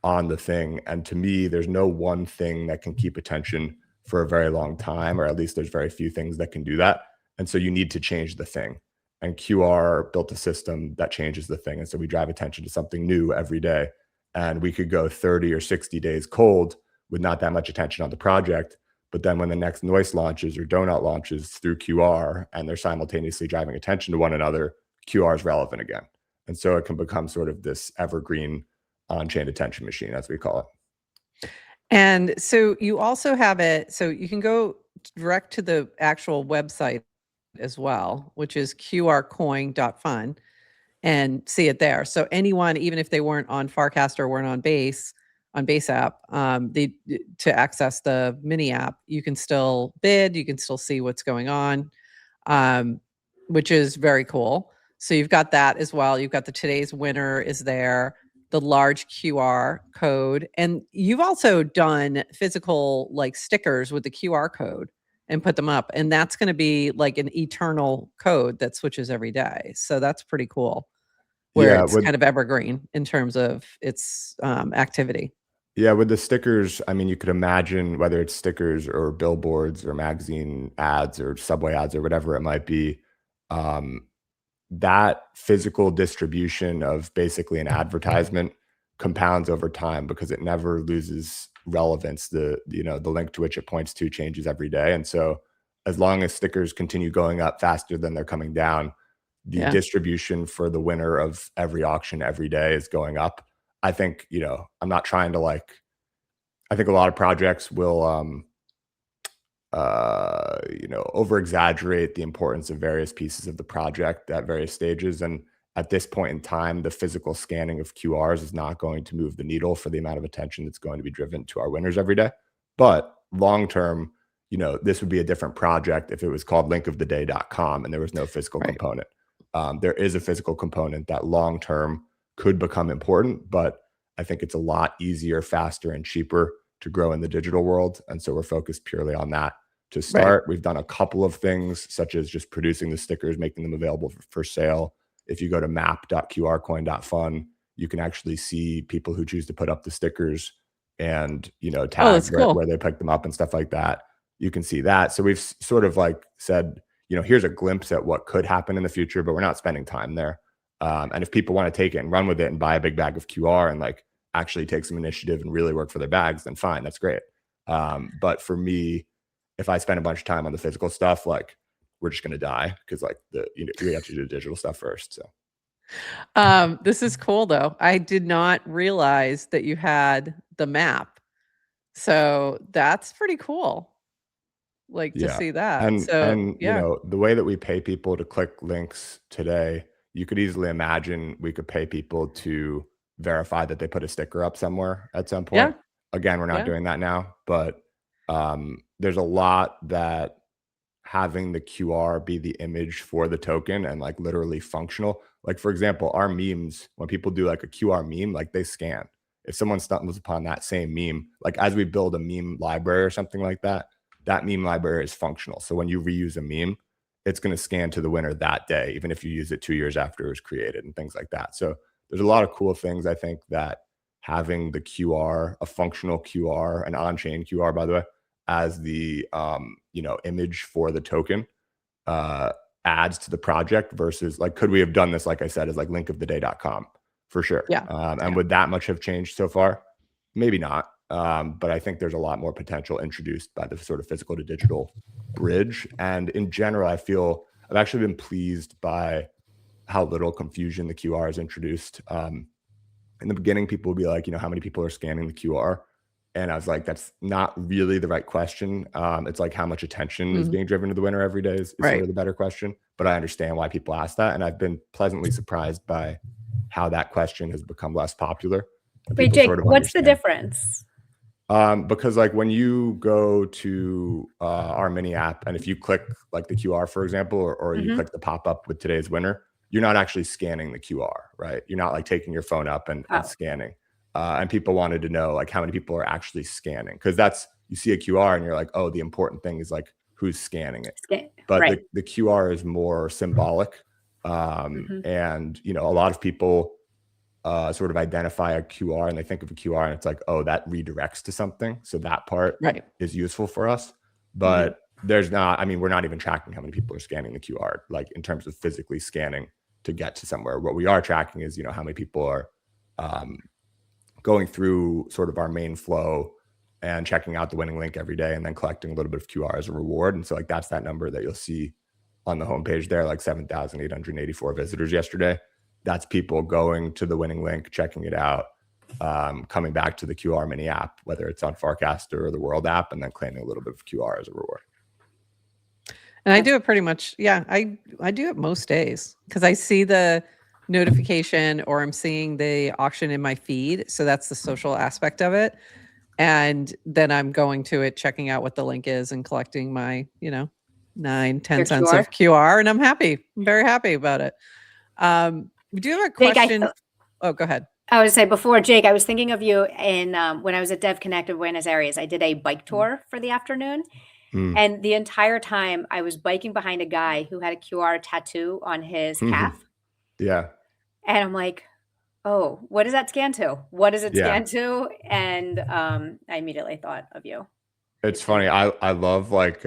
on the thing? And to me, there's no one thing that can keep attention for a very long time, or at least there's very few things that can do that. And so you need to change the thing. And QR built a system that changes the thing. And so we drive attention to something new every day. And we could go 30 or 60 days cold with not that much attention on the project. But then when the next Noise launches or Donut launches through QR and they're simultaneously driving attention to one another, QR is relevant again. And so it can become sort of this evergreen on-chain attention machine, as we call it. And so you also have it, so you can go direct to the actual website as well, which is QRcoin.fun, and see it there. So anyone, even if they weren't on Farcaster, weren't on Base app, to access the mini app, you can still bid, you can still see what's going on, which is very cool. So you've got that as well. You've got the today's winner is there, the large QR code, and you've also done physical like stickers with the QR code and put them up. And that's going to be like an eternal code that switches every day. So that's pretty cool, where it's kind of evergreen in terms of its activity. Yeah, with the stickers, I mean, you could imagine whether it's stickers or billboards or magazine ads or subway ads or whatever it might be, that physical distribution of basically an advertisement compounds over time because it never loses relevance. The link to which it points to changes every day. And so as long as stickers continue going up faster than they're coming down, the distribution for the winner of every auction every day is going up. I think, I'm not trying to I think a lot of projects will, over exaggerate the importance of various pieces of the project at various stages. And at this point in time, the physical scanning of QRs is not going to move the needle for the amount of attention that's going to be driven to our winners every day. But long-term, this would be a different project if it was called linkoftheday.com and there was no physical component. There is a physical component that long-term could become important, but I think it's a lot easier, faster, and cheaper to grow in the digital world. And so we're focused purely on that. To start, we've done a couple of things, such as just producing the stickers, making them available for sale. If you go to map.QRcoin.fun, you can actually see people who choose to put up the stickers and, tag where they pick them up and stuff like that. You can see that. So we've sort of said, here's a glimpse at what could happen in the future, but we're not spending time there. And if people want to take it and run with it and buy a big bag of QR and actually take some initiative and really work for their bags, then fine, that's great. But for me, if I spend a bunch of time on the physical stuff, we're just going to die because we have to do the digital stuff first. So this is cool though. I did not realize that you had the map. So that's pretty cool. To see that. And so the way that we pay people to click links today, you could easily imagine we could pay people to verify that they put a sticker up somewhere at some point. Yeah. Again, we're not doing that now, but there's a lot that having the QR be the image for the token and literally functional. For example, our memes, when people do a QR meme, they scan. If someone stumbles upon that same meme, as we build a meme library or something like that, that meme library is functional. So when you reuse a meme, it's going to scan to the winner that day, even if you use it 2 years after it was created and things like that. So there's a lot of cool things, I think, that having the QR, a functional QR, an on-chain QR, by the way, as the image for the token adds to the project versus could we have done this, like I said, as linkoftheday.com for sure. And would that much have changed so far? Maybe not. But I think there's a lot more potential introduced by the sort of physical to digital bridge. And in general, I feel I've actually been pleased by how little confusion the QR has introduced. In the beginning, people would be like, how many people are scanning the QR? And I was like, that's not really the right question. It's how much attention is being driven to the winner every day is sort of the better question. But I understand why people ask that. And I've been pleasantly surprised by how that question has become less popular. Wait, Jake, what's the difference? Because when you go to our mini app, and if you click the QR, for example, or you click the pop-up with today's winner, you're not actually scanning the QR, right? You're not taking your phone up and scanning. And people wanted to know how many people are actually scanning, because you see a QR and you're like, oh, the important thing is who's scanning it. But the QR is more symbolic. And a lot of people sort of identify a QR and they think of a QR and it's oh, that redirects to something. So that part is useful for us. But there's not, we're not even tracking how many people are scanning the QR, in terms of physically scanning to get to somewhere. What we are tracking is, how many people are going through sort of our main flow and checking out the winning link every day and then collecting a little bit of QR as a reward. And so that's that number that you'll see on the homepage there, 7,884 visitors yesterday. That's people going to the winning link, checking it out, coming back to the QR mini app, whether it's on Farcaster or the World app, and then claiming a little bit of QR as a reward. And I do it pretty much. Yeah, I do it most days because I see the notification or I'm seeing the auction in my feed. So that's the social aspect of it. And then I'm going to it, checking out what the link is and collecting my, 9-10 cents of QR. And I'm happy. I'm very happy about it. We do have a question. Oh, go ahead. I would say before, Jake, I was thinking of you in when I was at Dev Connect of Buenos Aires. I did a bike tour for the afternoon. And the entire time I was biking behind a guy who had a QR tattoo on his calf. Yeah. And I'm like, oh, what does that scan to? What does it scan to? And I immediately thought of you. It's funny. I love like,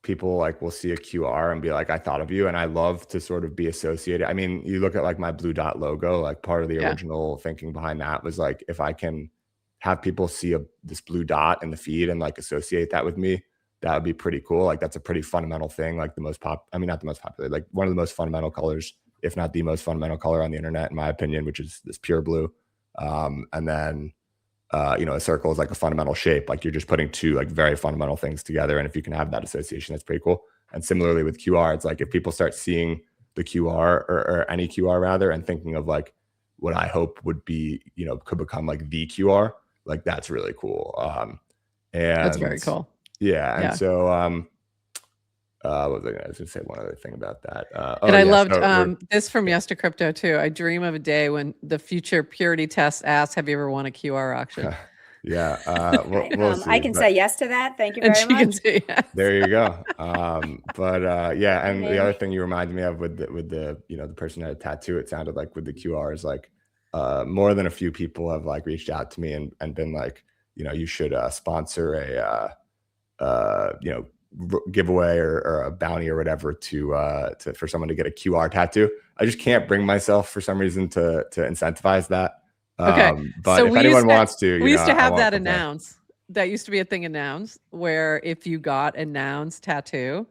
people like will see a QR and be like, I thought of you. And I love to sort of be associated. I mean, you look at like my blue dot logo, like part of the original thinking behind that was like, if I can have people see this blue dot in the feed and like associate that with me, that would be pretty cool. Like that's a pretty fundamental thing. Like not the most popular, like one of the most fundamental colors, if not the most fundamental color on the internet, in my opinion, which is this pure blue. And then, a circle is like a fundamental shape. Like you're just putting two like very fundamental things together. And if you can have that association, that's pretty cool. And similarly with QR, it's like if people start seeing the QR or any QR rather, and thinking of like what I hope would be, could become like the QR, like that's really cool. And that's very cool. Yeah. And so, what was I going to say? One other thing about that. And I loved this from Yester Crypto too. I dream of a day when the future purity test asks, "Have you ever won a QR auction?" Yeah, we'll see, I can say yes to that. Thank you very much. Yes. There you go. Yeah, and the other thing you reminded me of with the the person that had a tattoo, it sounded like with the QR is like more than a few people have like reached out to me and been like, you should sponsor a giveaway or a bounty or whatever for someone to get a QR tattoo. I just can't bring myself for some reason to incentivize that. Okay. But so if anyone wants to, we used to have that announced. That used to be a thing announced where if you got a Nouns tattoo,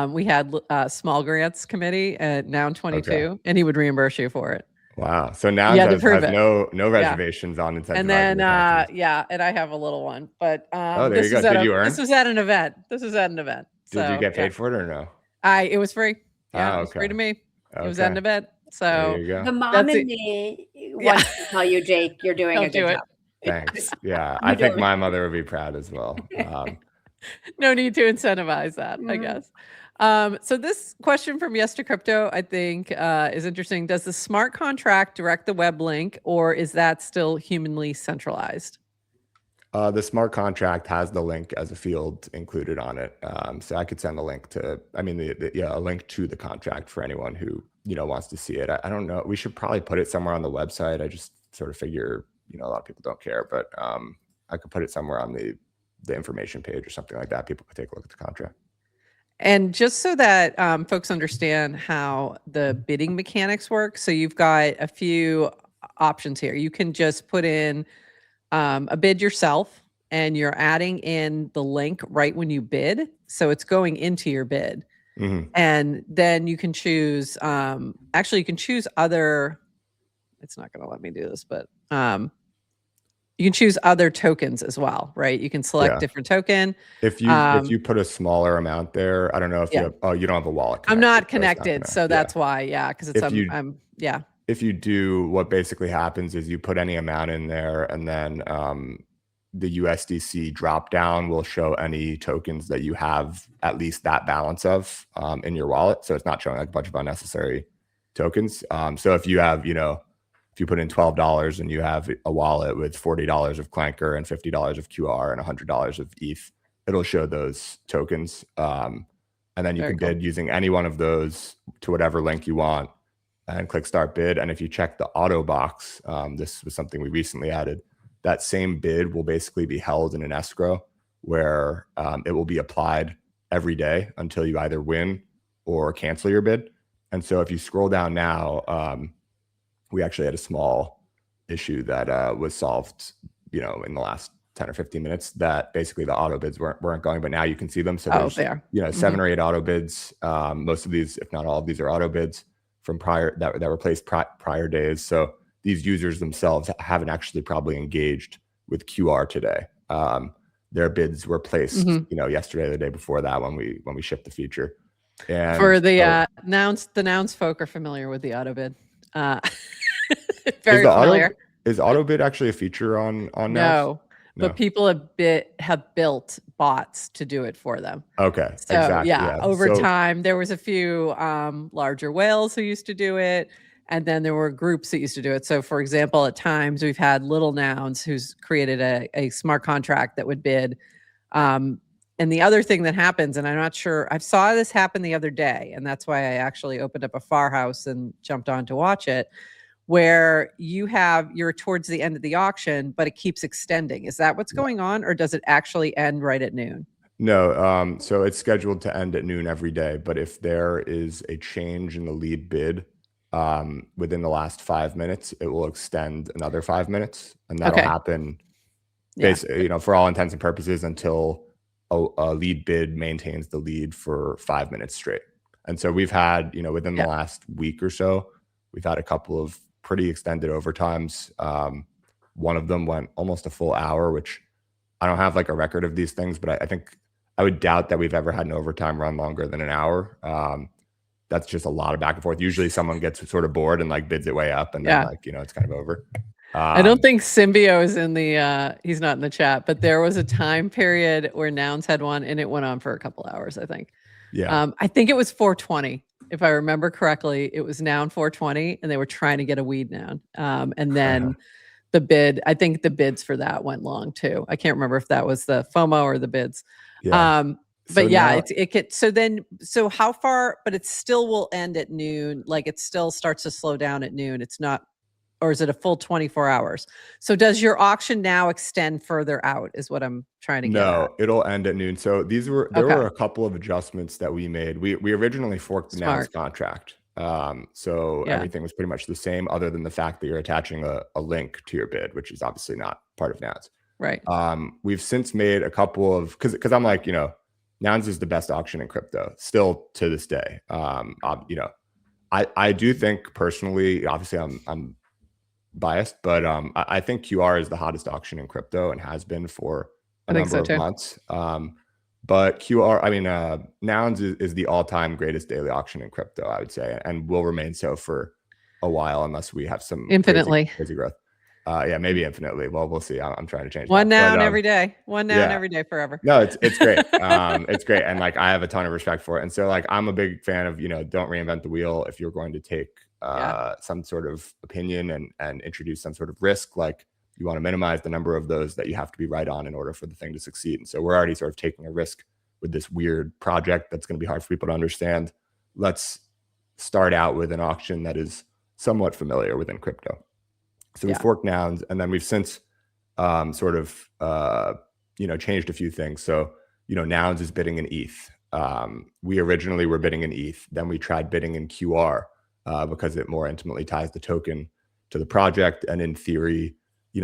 we had a small grants committee at Noun 22, and he would reimburse you for it. Wow. So Nouns has no reservations on incentivizing. And then, and I have a little one, but oh, there you go. Did you earn? This was at an event. Did you get paid for it or no? It was free. Yeah, it was free to me. It was at an event. So there you go. The mom in me wants to tell you, Jake, you're doing a good job. Thanks. Yeah, I think my mother would be proud as well. No need to incentivize that, I guess. So this question from Yester Crypto, I think, is interesting. Does the smart contract direct the web link, or is that still humanly centralized? The smart contract has the link as a field included on it. So I could send a link to, a link to the contract for anyone who, wants to see it. I don't know. We should probably put it somewhere on the website. I just sort of figure, a lot of people don't care, but I could put it somewhere on the information page or something like that. People could take a look at the contract. And just so that folks understand how the bidding mechanics work, so you've got a few options here. You can just put in a bid yourself, and you're adding in the link right when you bid. So it's going into your bid. And then you can choose, actually you can choose other, it's not going to let me do this, but you can choose other tokens as well, right? You can select different token. If you put a smaller amount there, I don't know if you have, you don't have a wallet. I'm not connected. So that's why, because it's, if you do, what basically happens is you put any amount in there, and then the USDC drop down will show any tokens that you have at least that balance of in your wallet. So it's not showing like a bunch of unnecessary tokens. So if you have, if you put in $12 and you have a wallet with $40 of Clanker and $50 of QR and $100 of ETH, it'll show those tokens. And then you can bid using any one of those to whatever link you want, and click start bid. And if you check the auto box, this was something we recently added, that same bid will basically be held in an escrow where it will be applied every day until you either win or cancel your bid. And so if you scroll down now, we actually had a small issue that was solved, in the last 10 or 15 minutes, that basically the auto bids weren't going, but now you can see them. So there's 7 or 8 auto bids. Most of these, if not all of these, are auto bids from prior that replaced prior days. So these users themselves haven't actually probably engaged with QR today. Their bids were placed, yesterday or the day before that when we shipped the feature. And for the nouns folk are familiar with the auto bid. Very familiar. Is auto bid actually a feature on Nouns? No, but people have built bots to do it for them. Okay. So over time, there was a few larger whales who used to do it. And then there were groups that used to do it. So for example, at times we've had Little Nouns who's created a smart contract that would bid. And the other thing that happens, and I'm not sure, I saw this happen the other day, and that's why I actually opened up a Farhouse and jumped on to watch it, where you're towards the end of the auction, but it keeps extending. Is that what's going on, or does it actually end right at noon? No, so it's scheduled to end at noon every day, but if there is a change in the lead bid within the last 5 minutes, it will extend another 5 minutes, and that'll happen basically, for all intents and purposes until a lead bid maintains the lead for 5 minutes straight. And so we've had, within the last week or so, we've had a couple of pretty extended overtimes. One of them went almost a full hour, which I don't have like a record of these things, but I think I would doubt that we've ever had an overtime run longer than an hour. That's just a lot of back and forth. Usually someone gets sort of bored and like bids it way up, and then it's kind of over. I don't think Symbio is in the, he's not in the chat, but there was a time period where Nouns had one and it went on for a couple hours, I think. Yeah. I think it was 420. If I remember correctly, it was Noun 420 and they were trying to get a weed Noun. And then the bid, I think the bids for that went long too. I can't remember if that was the FOMO or the bids. Yeah. But it gets, so how far, but it still will end at noon. Like it still starts to slow down at noon. It's not, or is it a full 24 hours? So does your auction now extend further out is what I'm trying to get at. No, it'll end at noon. So there were a couple of adjustments that we made. We originally forked the Nouns contract. So everything was pretty much the same other than the fact that you're attaching a link to your bid, which is obviously not part of Nouns. Right. We've since made a couple of, because I'm like, Nouns is the best auction in crypto still to this day. I do think personally, obviously I'm biased, but I think QR is the hottest auction in crypto and has been for a number of months. But Nouns is the all-time greatest daily auction in crypto, I would say, and will remain so for a while unless we have some crazy growth. Maybe infinitely. Well, we'll see. I'm trying to change one Noun every day. One Noun every day forever. No, it's great. It's great, and like I have a ton of respect for it. And so like I'm a big fan of don't reinvent the wheel. If you're going to take some sort of opinion and introduce some sort of risk, like you want to minimize the number of those that you have to be right on in order for the thing to succeed. And so we're already sort of taking a risk with this weird project that's going to be hard for people to understand. Let's start out with an auction that is somewhat familiar within crypto. So we forked Nouns, and then we've since changed a few things. So, Nouns is bidding in ETH. We originally were bidding in ETH. Then we tried bidding in QR because it more intimately ties the token to the project, and in theory,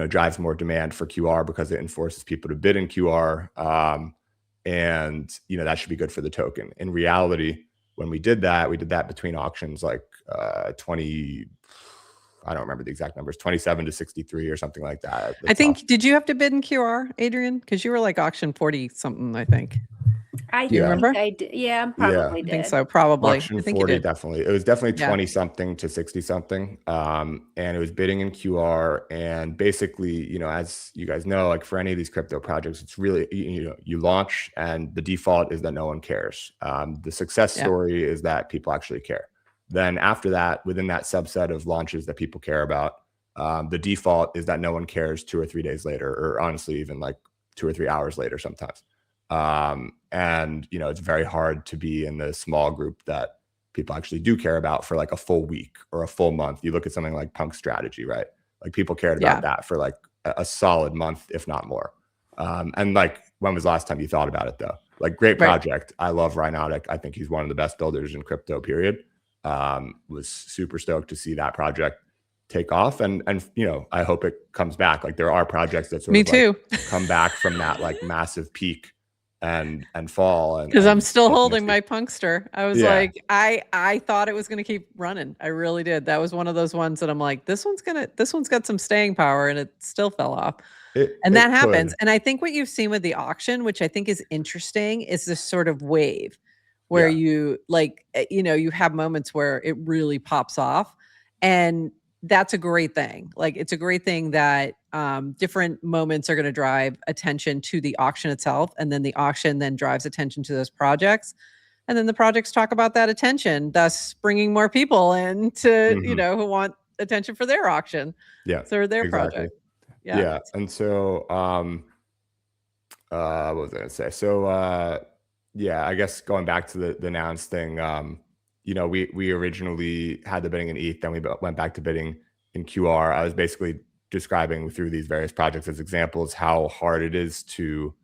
drives more demand for QR because it enforces people to bid in QR. And that should be good for the token. In reality, when we did that between auctions like 20. I don't remember the exact numbers, 27 to 63 or something like that. I think, did you have to bid in QR, Adrian? Because you were like auction 40 something, I think. Do you remember? I did. Yeah, probably I think so, probably. Auction 40, definitely. It was definitely 20 something to 60 something. And it was bidding in QR. And basically, as you guys know, like for any of these crypto projects, it's really, you launch and the default is that no one cares. The success story is that people actually care. Then after that, within that subset of launches that people care about, the default is that no one cares 2 or 3 days later, or honestly, even like 2 or 3 hours later sometimes. And it's very hard to be in the small group that people actually do care about for like a full week or a full month. You look at something like Punk Strategy, right? Like people cared about that for like a solid month, if not more. And like, when was the last time you thought about it though? Like, great project. I love Rhinotic. I think he's one of the best builders in crypto, period. Was super stoked to see that project take off, and I hope it comes back. Like there are projects that sort of like come back from that like massive peak and fall. Because I'm still holding my Punkster. I was like, I thought it was gonna keep running. I really did. That was one of those ones that I'm like, this one's got some staying power, and it still fell off. And that happens. And I think what you've seen with the auction, which I think is interesting, is this sort of wave where you like, you have moments where it really pops off, and that's a great thing. Like, it's a great thing that different moments are going to drive attention to the auction itself. And then the auction then drives attention to those projects. And then the projects talk about that attention, thus bringing more people in to, who want attention for their auction. Yeah. So their exactly. project. Yeah. And so, what was I going to say? So, yeah, I guess going back to the nouns thing, we originally had the bidding in ETH, then we went back to bidding in QR. I was basically describing through these various projects as examples how hard it is to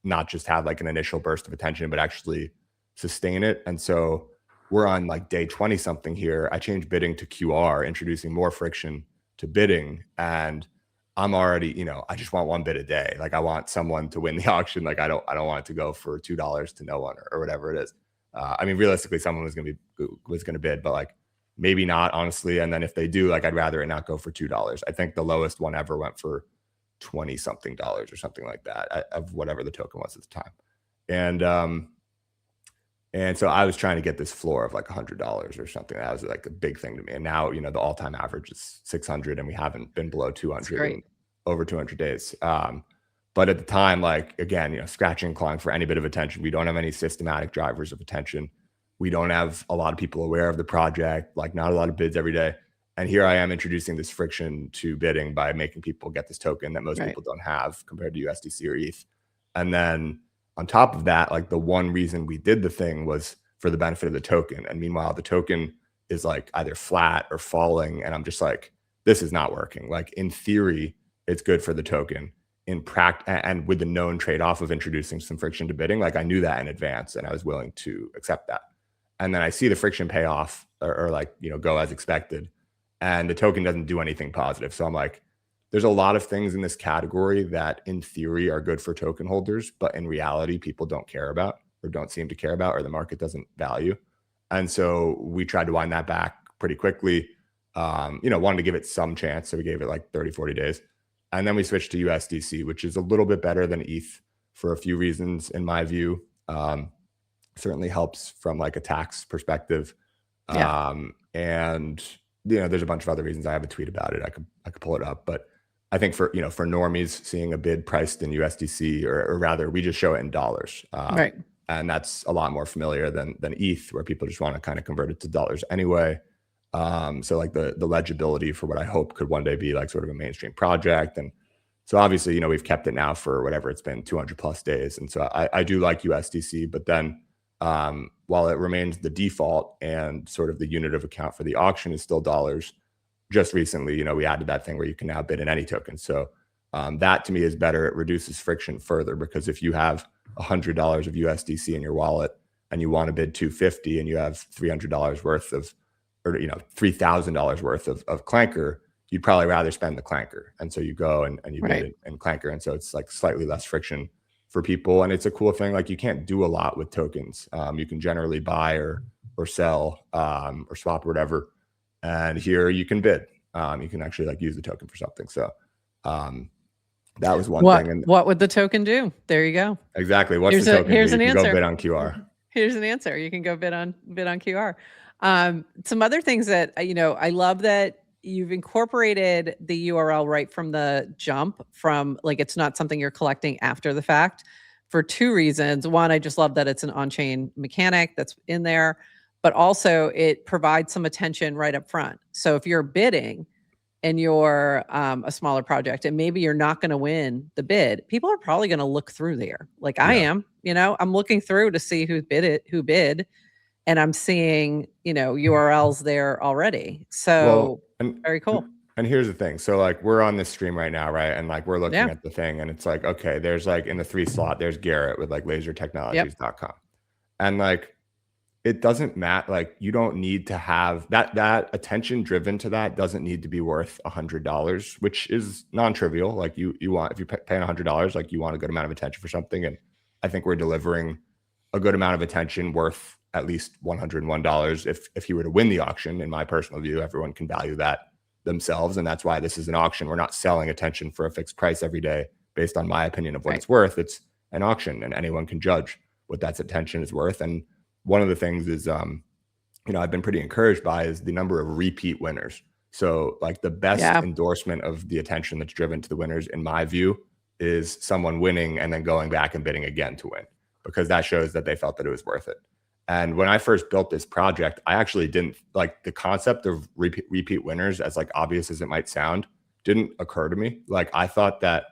not just have like an initial burst of attention, but actually sustain it. And so we're on like day 20 something here. I changed bidding to QR, introducing more friction to bidding. And I'm already, I just want one bid a day. Like I want someone to win the auction. Like I don't want it to go for $2 to no one or whatever it is. I mean, realistically, someone was going to bid, but like maybe not, honestly. And then if they do, like I'd rather it not go for $2. I think the lowest one ever went for $20 something or something like that of whatever the token was at the time. And so I was trying to get this floor of like $100 or something. That was like a big thing to me. And now, the all-time average is 600 and we haven't been below 200 in over 200 days. But at the time, like, again, scratching and clawing for any bit of attention. We don't have any systematic drivers of attention. We don't have a lot of people aware of the project, like not a lot of bids every day. And here I am introducing this friction to bidding by making people get this token that most people don't have compared to USDC or ETH. And then on top of that, like the one reason we did the thing was for the benefit of the token. And meanwhile, the token is like either flat or falling. And I'm just like, this is not working. Like in theory, it's good for the token. In practice, and with the known trade-off of introducing some friction to bidding, like I knew that in advance and I was willing to accept that. And then I see the friction pay off or like, go as expected. And the token doesn't do anything positive. So I'm like, there's a lot of things in this category that in theory are good for token holders, but in reality, people don't care about or don't seem to care about, or the market doesn't value. And so we tried to wind that back pretty quickly, wanted to give it some chance. So we gave it like 30, 40 days. And then we switched to USDC, which is a little bit better than ETH for a few reasons, in my view. Certainly helps from like a tax perspective. And there's a bunch of other reasons. I have a tweet about it. I could pull it up, but I think for normies, seeing a bid priced in USDC, or rather, we just show it in dollars. And that's a lot more familiar than ETH, where people just want to kind of convert it to dollars anyway. So like the legibility for what I hope could one day be like sort of a mainstream project. And so obviously, we've kept it now for whatever it's been, 200 plus days. And so I do like USDC, but then while it remains the default and sort of the unit of account for the auction is still dollars, just recently, we added that thing where you can now bid in any token. So that to me is better. It reduces friction further, because if you have $100 of USDC in your wallet and you want to bid 250 and you have $300 worth of, or $3,000 worth of Clanker, you'd probably rather spend the Clanker. And so you go and you bid in Clanker. And so it's like slightly less friction for people. And it's a cool thing. Like you can't do a lot with tokens. You can generally buy or sell or swap or whatever. And here you can bid. You can actually like use the token for something. So that was one thing. And what would the token do? There you go. Exactly. What's the token? Here's an answer. Go bid on QR. Here's an answer. You can go bid on QR. Some other things that, I love that you've incorporated the URL right from the jump, from like, it's not something you're collecting after the fact, for two reasons. One, I just love that it's an on-chain mechanic that's in there, but also it provides some attention right up front. So if you're bidding and you're a smaller project and maybe you're not going to win the bid, people are probably going to look through there. Like I am, I'm looking through to see who bid. And I'm seeing, URLs there already. So very cool. And here's the thing. So like we're on this stream right now, right? And like we're looking at the thing and it's like, okay, there's like in the 3 slot, there's Garrett with like lasertechnologies.com. And like, it doesn't matter. Like you don't need to have that attention driven to that doesn't need to be worth $100, which is non-trivial. Like you want, if you're paying $100, like you want a good amount of attention for something. And I think we're delivering a good amount of attention worth at least $101. If you were to win the auction, in my personal view, everyone can value that themselves. And that's why this is an auction. We're not selling attention for a fixed price every day based on my opinion of what it's worth. It's an auction and anyone can judge what that attention is worth. And one of the things is, I've been pretty encouraged by is the number of repeat winners. So like the best endorsement of the attention that's driven to the winners, in my view, is someone winning and then going back and bidding again to win. because that shows that they felt that it was worth it. And when I first built this project, I actually didn't like the concept of repeat winners, as like obvious as it might sound, didn't occur to me. Like I thought that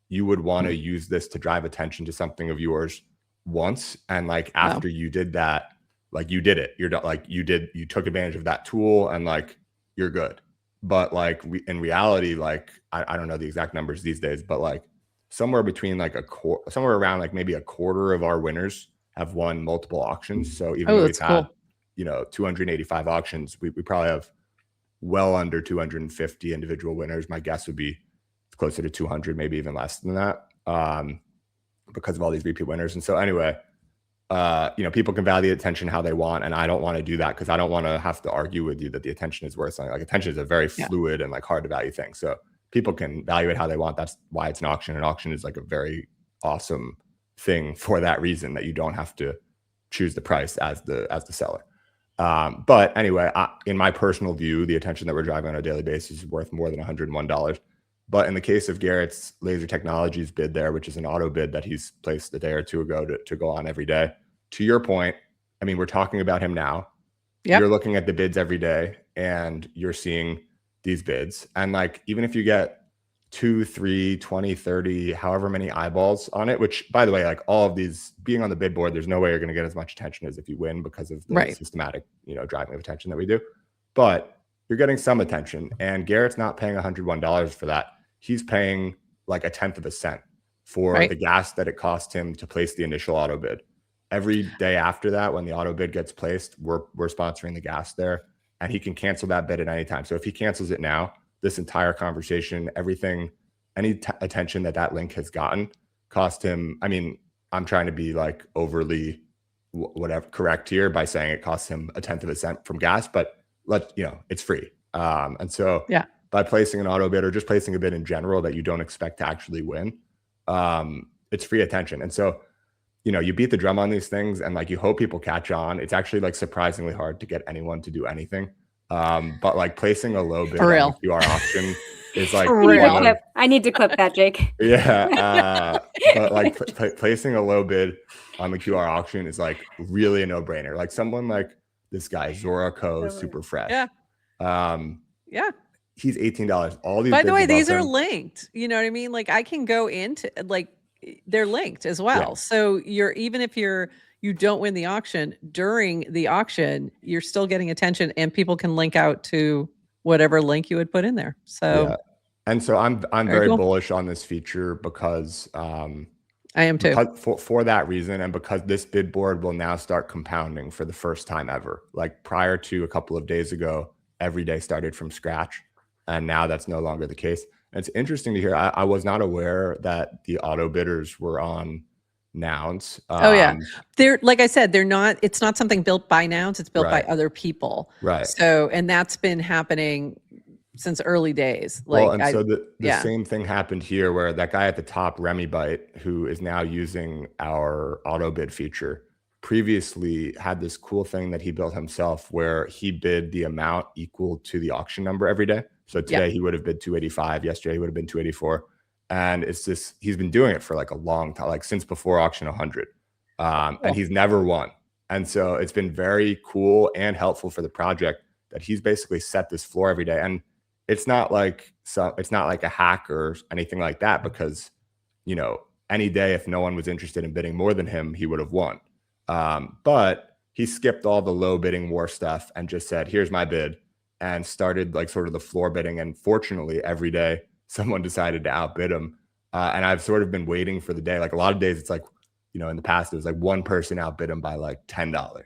you would want to use this to drive attention to something of yours once. And like after you did that, like you did it, you're like you took advantage of that tool and like you're good. But like in reality, like I don't know the exact numbers these days, but like somewhere between like somewhere around like maybe a quarter of our winners have won multiple auctions. So even though we've had, you know, 285 auctions, we probably have well under 250 individual winners. My guess would be closer to 200, maybe even less than that, because of all these repeat winners. And so anyway, you know, people can value attention how they want, and I don't want to do that because I don't want to have to argue with you that the attention is worth something. Like attention is a very fluid and like hard to value thing. So people can value it how they want. That's why it's an auction. An auction is like a very awesome thing for that reason, that you don't have to choose the price as the seller. But anyway, in my personal view, the attention that we're driving on a daily basis is worth more than $101. But in the case of Garrett's Laser Technologies bid there, which is an auto bid that he's placed a day or two ago to go on every day, to your point, I mean, we're talking about him now. Yep. You're looking at the bids every day and you're seeing these bids. And like, even if you get 2, 3, 20, 30, however many eyeballs on it, which by the way, like all of these being on the bid board, there's no way you're going to get as much attention as if you win because of the systematic, you know, driving of attention that we do. But you're getting some attention, and Garrett's not paying $101 for that. He's paying like 1/10 of a cent for the gas that it cost him to place the initial auto bid. Every day after that, when the auto bid gets placed, we're sponsoring the gas there, and he can cancel that bid at any time. So if he cancels it now, this entire conversation, everything, any attention that link has gotten cost him. I mean, I'm trying to be like overly correct here by saying it costs him 1/10 of a cent from gas, but it's free. And so by placing an auto bid or just placing a bid in general that you don't expect to actually win, it's free attention. And so, you know, you beat the drum on these things and like you hope people catch on. It's actually like surprisingly hard to get anyone to do anything. But like placing a low bid on the QR auction is like I need to clip that, Jake. Yeah. But like placing a low bid on the QR auction is like really a no-brainer. Like someone like this guy, Zora Co, super fresh. He's $18. All these. By the way, these are linked. You know what I mean? Like I can go into like they're linked as well. So even if you don't win the auction, during the auction, you're still getting attention and people can link out to whatever link you would put in there. So and so I'm very bullish on this feature because I am too. For that reason, and because this bid board will now start compounding for the first time ever. Like prior to a couple of days ago, every day started from scratch, and now that's no longer the case. And it's interesting to hear. I was not aware that the auto bidders were on Nouns. They're like I said, it's not something built by Nouns, it's built by other people. So, and that's been happening since early days. Like, so the same thing happened here where that guy at the top, Remy Byte, who is now using our auto bid feature, previously had this cool thing that he built himself where he bid the amount equal to the auction number every day. So today he would have bid 285. Yesterday he would have been 284. And it's just, he's been doing it for like a long time, like since before auction 100. And he's never won. And so it's been very cool and helpful for the project that he's basically set this floor every day. And it's not like a hack or anything like that, because, you know, any day, if no one was interested in bidding more than him, he would have won. But he skipped all the low bidding war stuff and just said, here's my bid, and started like sort of the floor bidding. And fortunately, every day someone decided to outbid him. And I've sort of been waiting for the day. Like a lot of days, it's like, you know, in the past, it was like one person outbid him by like $10.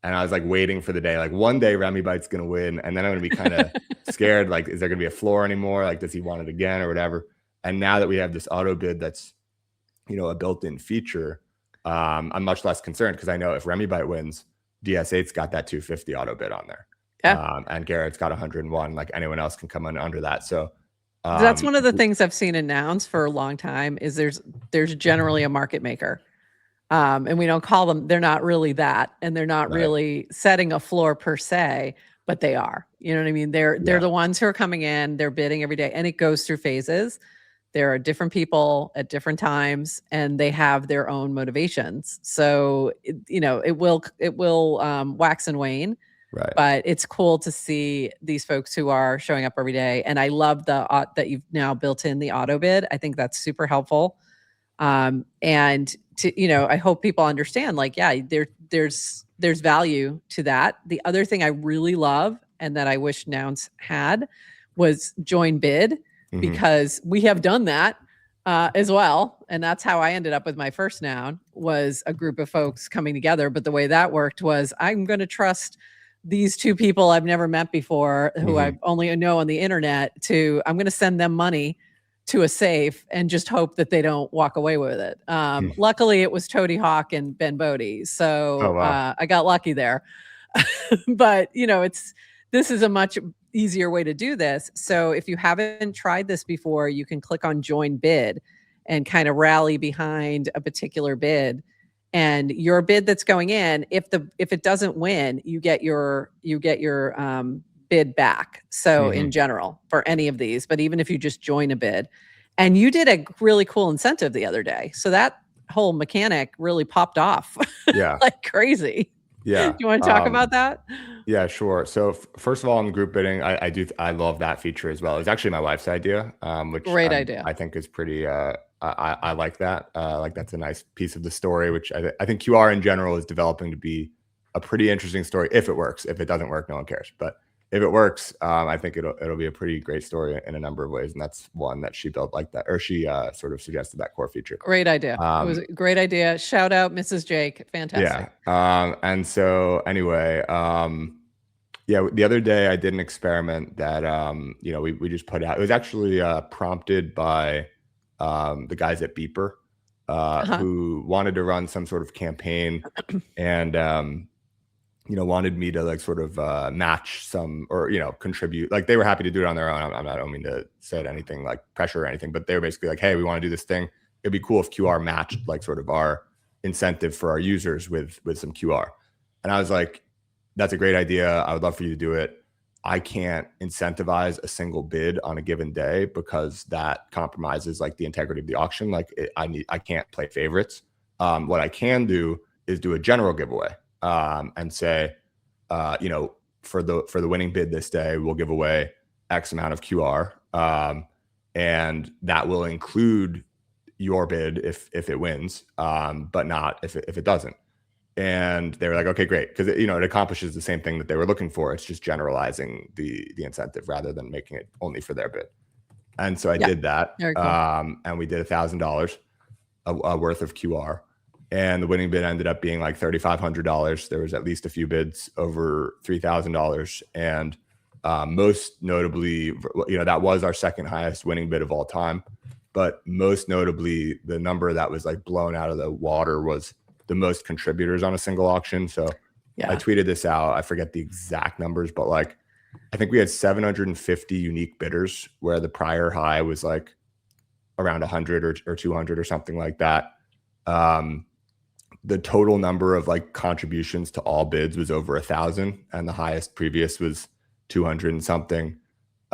And I was like waiting for the day, like one day Remy Byte's going to win. And then I'm going to be kind of scared. Like, is there going to be a floor anymore? Like, does he want it again or whatever? And now that we have this auto bid, that's, you know, a built-in feature, I'm much less concerned, because I know if Remy Byte wins, DS8's got that 250 auto bid on there. And Garrett's got 101, like anyone else can come in under that. So that's one of the things I've seen in Nouns for a long time is there's generally a market maker. And we don't call them, they're not really that, and they're not really setting a floor per se, but they are. You know what I mean? They're the ones who are coming in, they're bidding every day, and it goes through phases. There are different people at different times, and they have their own motivations. So, it will wax and wane. Right. But it's cool to see these folks who are showing up every day. And I love that you've now built in the auto bid. I think that's super helpful. And I hope people understand, like, yeah, there's value to that. The other thing I really love and that I wish Nouns had was join bid, because we have done that as well. And that's how I ended up with my first Noun, was a group of folks coming together. But the way that worked was, I'm going to trust these two people I've never met before, who I only know on the internet, I'm going to send them money to a safe and just hope that they don't walk away with it. Luckily, it was Toady Hawk and Ben Bodie. So I got lucky there. But, this is a much easier way to do this. So if you haven't tried this before, you can click on join bid and kind of rally behind a particular bid. And your bid that's going in, if it doesn't win, you get your bid back. So in general, for any of these, but even if you just join a bid, and you did a really cool incentive the other day, so that whole mechanic really popped off, like crazy. Yeah. Do you want to talk about that? Yeah, sure. So first of all, in group bidding, I love that feature as well. It's actually my wife's idea, which great idea. I think is pretty. I like that. Like, that's a nice piece of the story, which I think QR in general is developing to be a pretty interesting story if it works. If it doesn't work, no one cares. But if it works, I think it'll be a pretty great story in a number of ways. And that's one that she built like that, or she sort of suggested that core feature. Great idea. It was a great idea. Shout out Mrs. Jake. Fantastic. Yeah. And so anyway, the other day I did an experiment that, we just put out. It was actually prompted by the guys at Beeper, who wanted to run some sort of campaign and, wanted me to, like, sort of match some, or, contribute. Like, they were happy to do it on their own. I don't mean to say anything like pressure or anything, but they were basically like, hey, we want to do this thing. It'd be cool if QR matched, like, sort of our incentive for our users with some QR. And I was like, that's a great idea. I would love for you to do it. I can't incentivize a single bid on a given day, because that compromises, like, the integrity of the auction. Like, I can't play favorites. What I can do is do a general giveaway, and say, for the winning bid this day, we'll give away X amount of QR, and that will include your bid if it wins, but not if it doesn't. And they were like, okay, great. Because it accomplishes the same thing that they were looking for. It's just generalizing the incentive rather than making it only for their bid. And so I did that. Very cool. And we did $1,000 worth of QR. And the winning bid ended up being like $3,500. There was at least a few bids over $3,000. And most notably, that was our second highest winning bid of all time. But most notably, the number that was, like, blown out of the water was the most contributors on a single auction. So I tweeted this out. I forget the exact numbers, but, like, I think we had 750 unique bidders, where the prior high was like around 100 or 200 or something like that. The total number of, like, contributions to all bids was over 1,000, and the highest previous was 200 and something.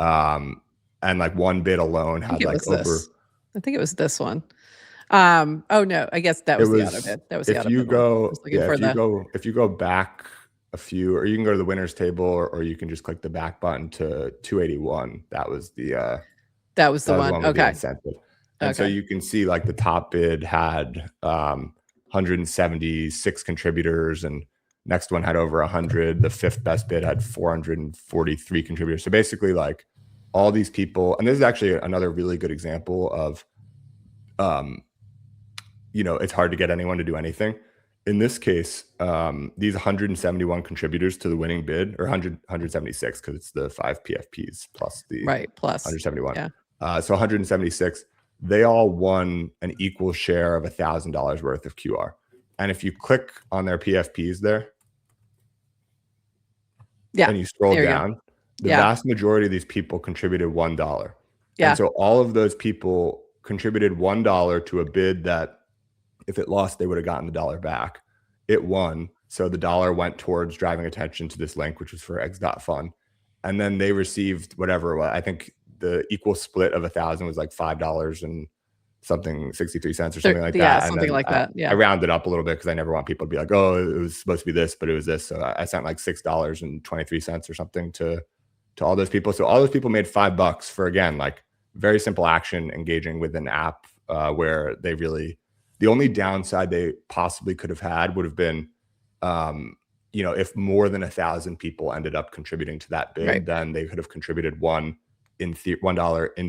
And, like, one bid alone had, like, over. I think it was this one. Oh no, I guess that was the auto bid. That was the auto bid. If you go back a few, or you can go to the winners table, or you can just click the back button to 281. That was the one. Okay. And so you can see, like, the top bid had 176 contributors, and next one had over 100. The fifth best bid had 443 contributors. So basically, like, all these people, and this is actually another really good example of, it's hard to get anyone to do anything. In this case, these 171 contributors to the winning bid, or 176, because it's the 5 PFPs plus the plus 171. Yeah. So 176, they all won an equal share of $1,000 worth of QR. And if you click on their PFPs there, and you scroll down, the vast majority of these people contributed $1. Yeah. And so all of those people contributed $1 to a bid that, if it lost, they would have gotten the $1 back. It won. So the $1 went towards driving attention to this link, which was for eggs.fun. And then they received whatever, I think the equal split of 1,000 was like $5 and something, 63 cents or something like that. Yeah, something like that. Yeah. I rounded up a little bit because I never want people to be like, oh, it was supposed to be this, but it was this. So I sent like $6.23 or something to all those people. So all those people made $5 for, again, like very simple action, engaging with an app where they really, the only downside they possibly could have had would have been, you know, if more than 1,000 people ended up contributing to that bid, then they could have contributed $1 in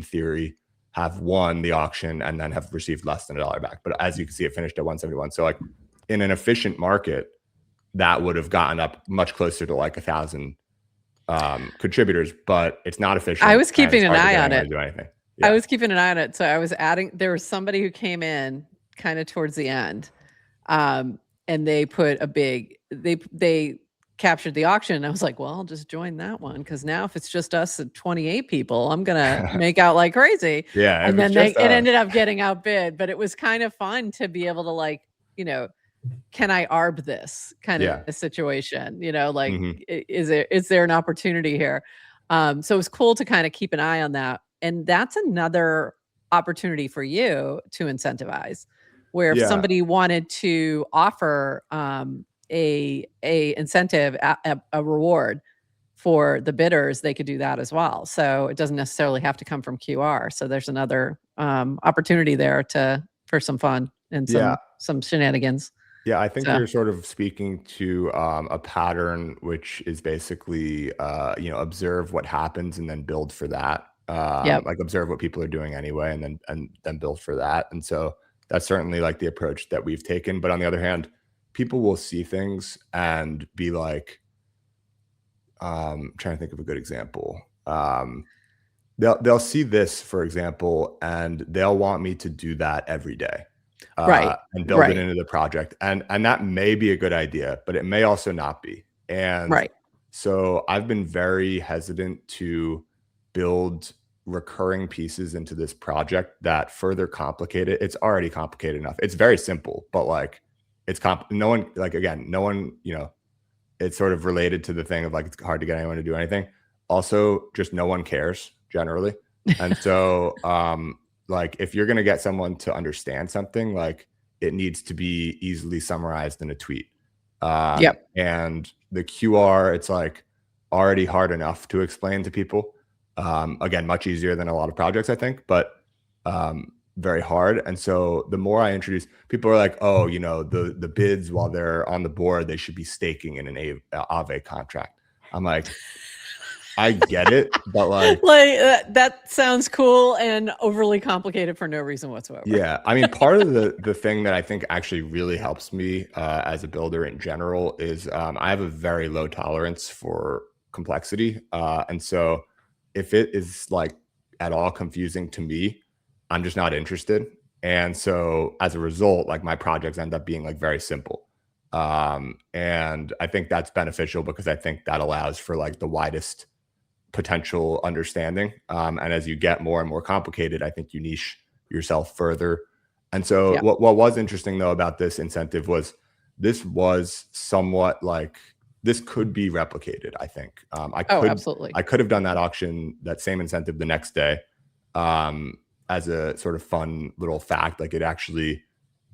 theory, have won the auction, and then have received less than $1 back. But as you can see, it finished at 171. So like in an efficient market, that would have gotten up much closer to like 1,000 contributors, but it's not efficient. I was keeping an eye on it. Do anything. Yeah. I was keeping an eye on it. So I was adding, there was somebody who came in kind of towards the end, and they put a big, they captured the auction. And I was like, well, I'll just join that one, because now if it's just us and 28 people, I'm gonna make out like crazy. Yeah. And then it ended up getting outbid, but it was kind of fun to be able to, like, you know, can I arb this kind of a situation? You know, like, is there an opportunity here? So it was cool to kind of keep an eye on that. And that's another opportunity for you to incentivize, where if somebody wanted to offer a incentive, a reward for the bidders, they could do that as well. So it doesn't necessarily have to come from QR. So there's another opportunity there for some fun and some shenanigans. Yeah, I think you're sort of speaking to a pattern, which is basically, you know, observe what happens and then build for that. Like observe what people are doing anyway, and then build for that. And so that's certainly like the approach that we've taken. But on the other hand, people will see things and be like, trying to think of a good example. They'll see this, for example, and they'll want me to do that every day. And build it into the project. And that may be a good idea, but it may also not be. And so I've been very hesitant to build recurring pieces into this project that further complicate it. It's already complicated enough. It's very simple, but like no one, you know, it's sort of related to the thing of like, it's hard to get anyone to do anything. Also, just no one cares generally. And so, like, if you're going to get someone to understand something, like, it needs to be easily summarized in a tweet. And the QR, it's like already hard enough to explain to people. Again, much easier than a lot of projects, I think, but very hard. And so the more I introduce, people are like, oh, you know, the bids while they're on the board, they should be staking in an Aave contract. I'm like, I get it, but like that sounds cool and overly complicated for no reason whatsoever. Yeah, I mean, part of the thing that I think actually really helps me as a builder in general is I have a very low tolerance for complexity, and so if it is like at all confusing to me, I'm just not interested. And so as a result, like my projects end up being like very simple, and I think that's beneficial because I think that allows for like the widest potential understanding. And as you get more and more complicated, I think you niche yourself further. And so what was interesting though about this incentive was this was somewhat like, this could be replicated, I think. Absolutely. I could have done that auction, that same incentive the next day, as a sort of fun little fact. Like, it actually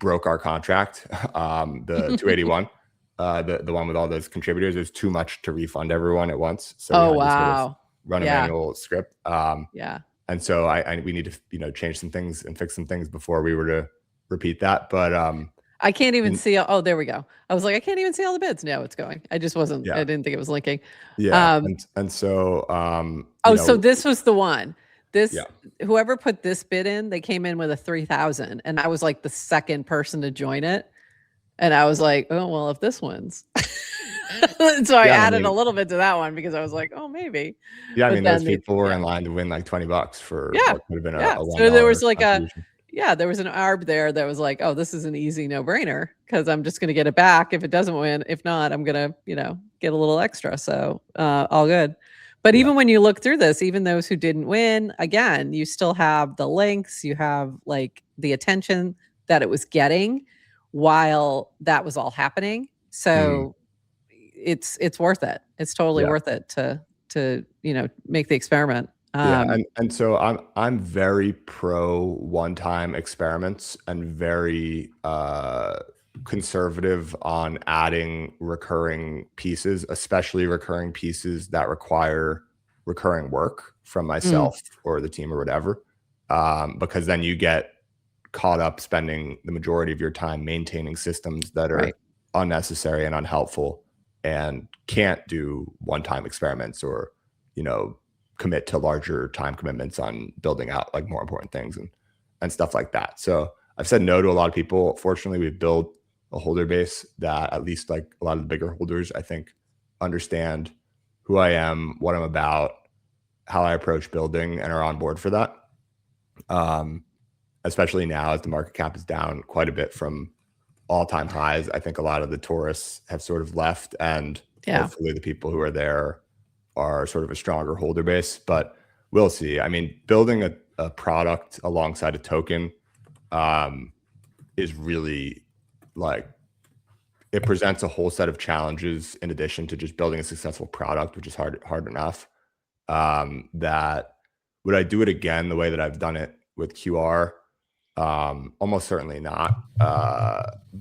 broke our contract, the 281. The one with all those contributors. It was too much to refund everyone at once. So wow. Run a manual script. And so we need to, you know, change some things and fix some things before we were to repeat that. But I can't even see. Oh, there we go. I was like, I can't even see all the bids. No, it's going. I just wasn't. I didn't think it was linking. Yeah. And so. So this was the one. Whoever put this bid in, they came in with a 3,000, and I was like the second person to join it, and I was like, oh well, if this wins. So I added a little bit to that one because I was like, oh, maybe. Yeah, I mean, those people were in line to win like $20 for what could have been a so there was like there was an arb there that was like, oh, this is an easy no-brainer because I'm just going to get it back if it doesn't win. If not, I'm going to, you know, get a little extra. So all good. But even when you look through this, even those who didn't win, again, you still have the links, you have like the attention that it was getting while that was all happening. So it's worth it. It's totally worth it to, you know, make the experiment. Yeah, and so I'm very pro one-time experiments and very conservative on adding recurring pieces, especially recurring pieces that require recurring work from myself or the team or whatever, because then you get caught up spending the majority of your time maintaining systems that are unnecessary and unhelpful and can't do one-time experiments or, commit to larger time commitments on building out like more important things and stuff like that. So I've said no to a lot of people. Fortunately, we've built a holder base that at least like a lot of the bigger holders, I think, understand who I am, what I'm about, how I approach building, and are on board for that. Especially now as the market cap is down quite a bit from all-time highs. I think a lot of the tourists have sort of left, and hopefully the people who are there are sort of a stronger holder base, but we'll see. I mean, building a product alongside a token is really like, it presents a whole set of challenges in addition to just building a successful product, which is hard enough. That would I do it again the way that I've done it with QR? Almost certainly not.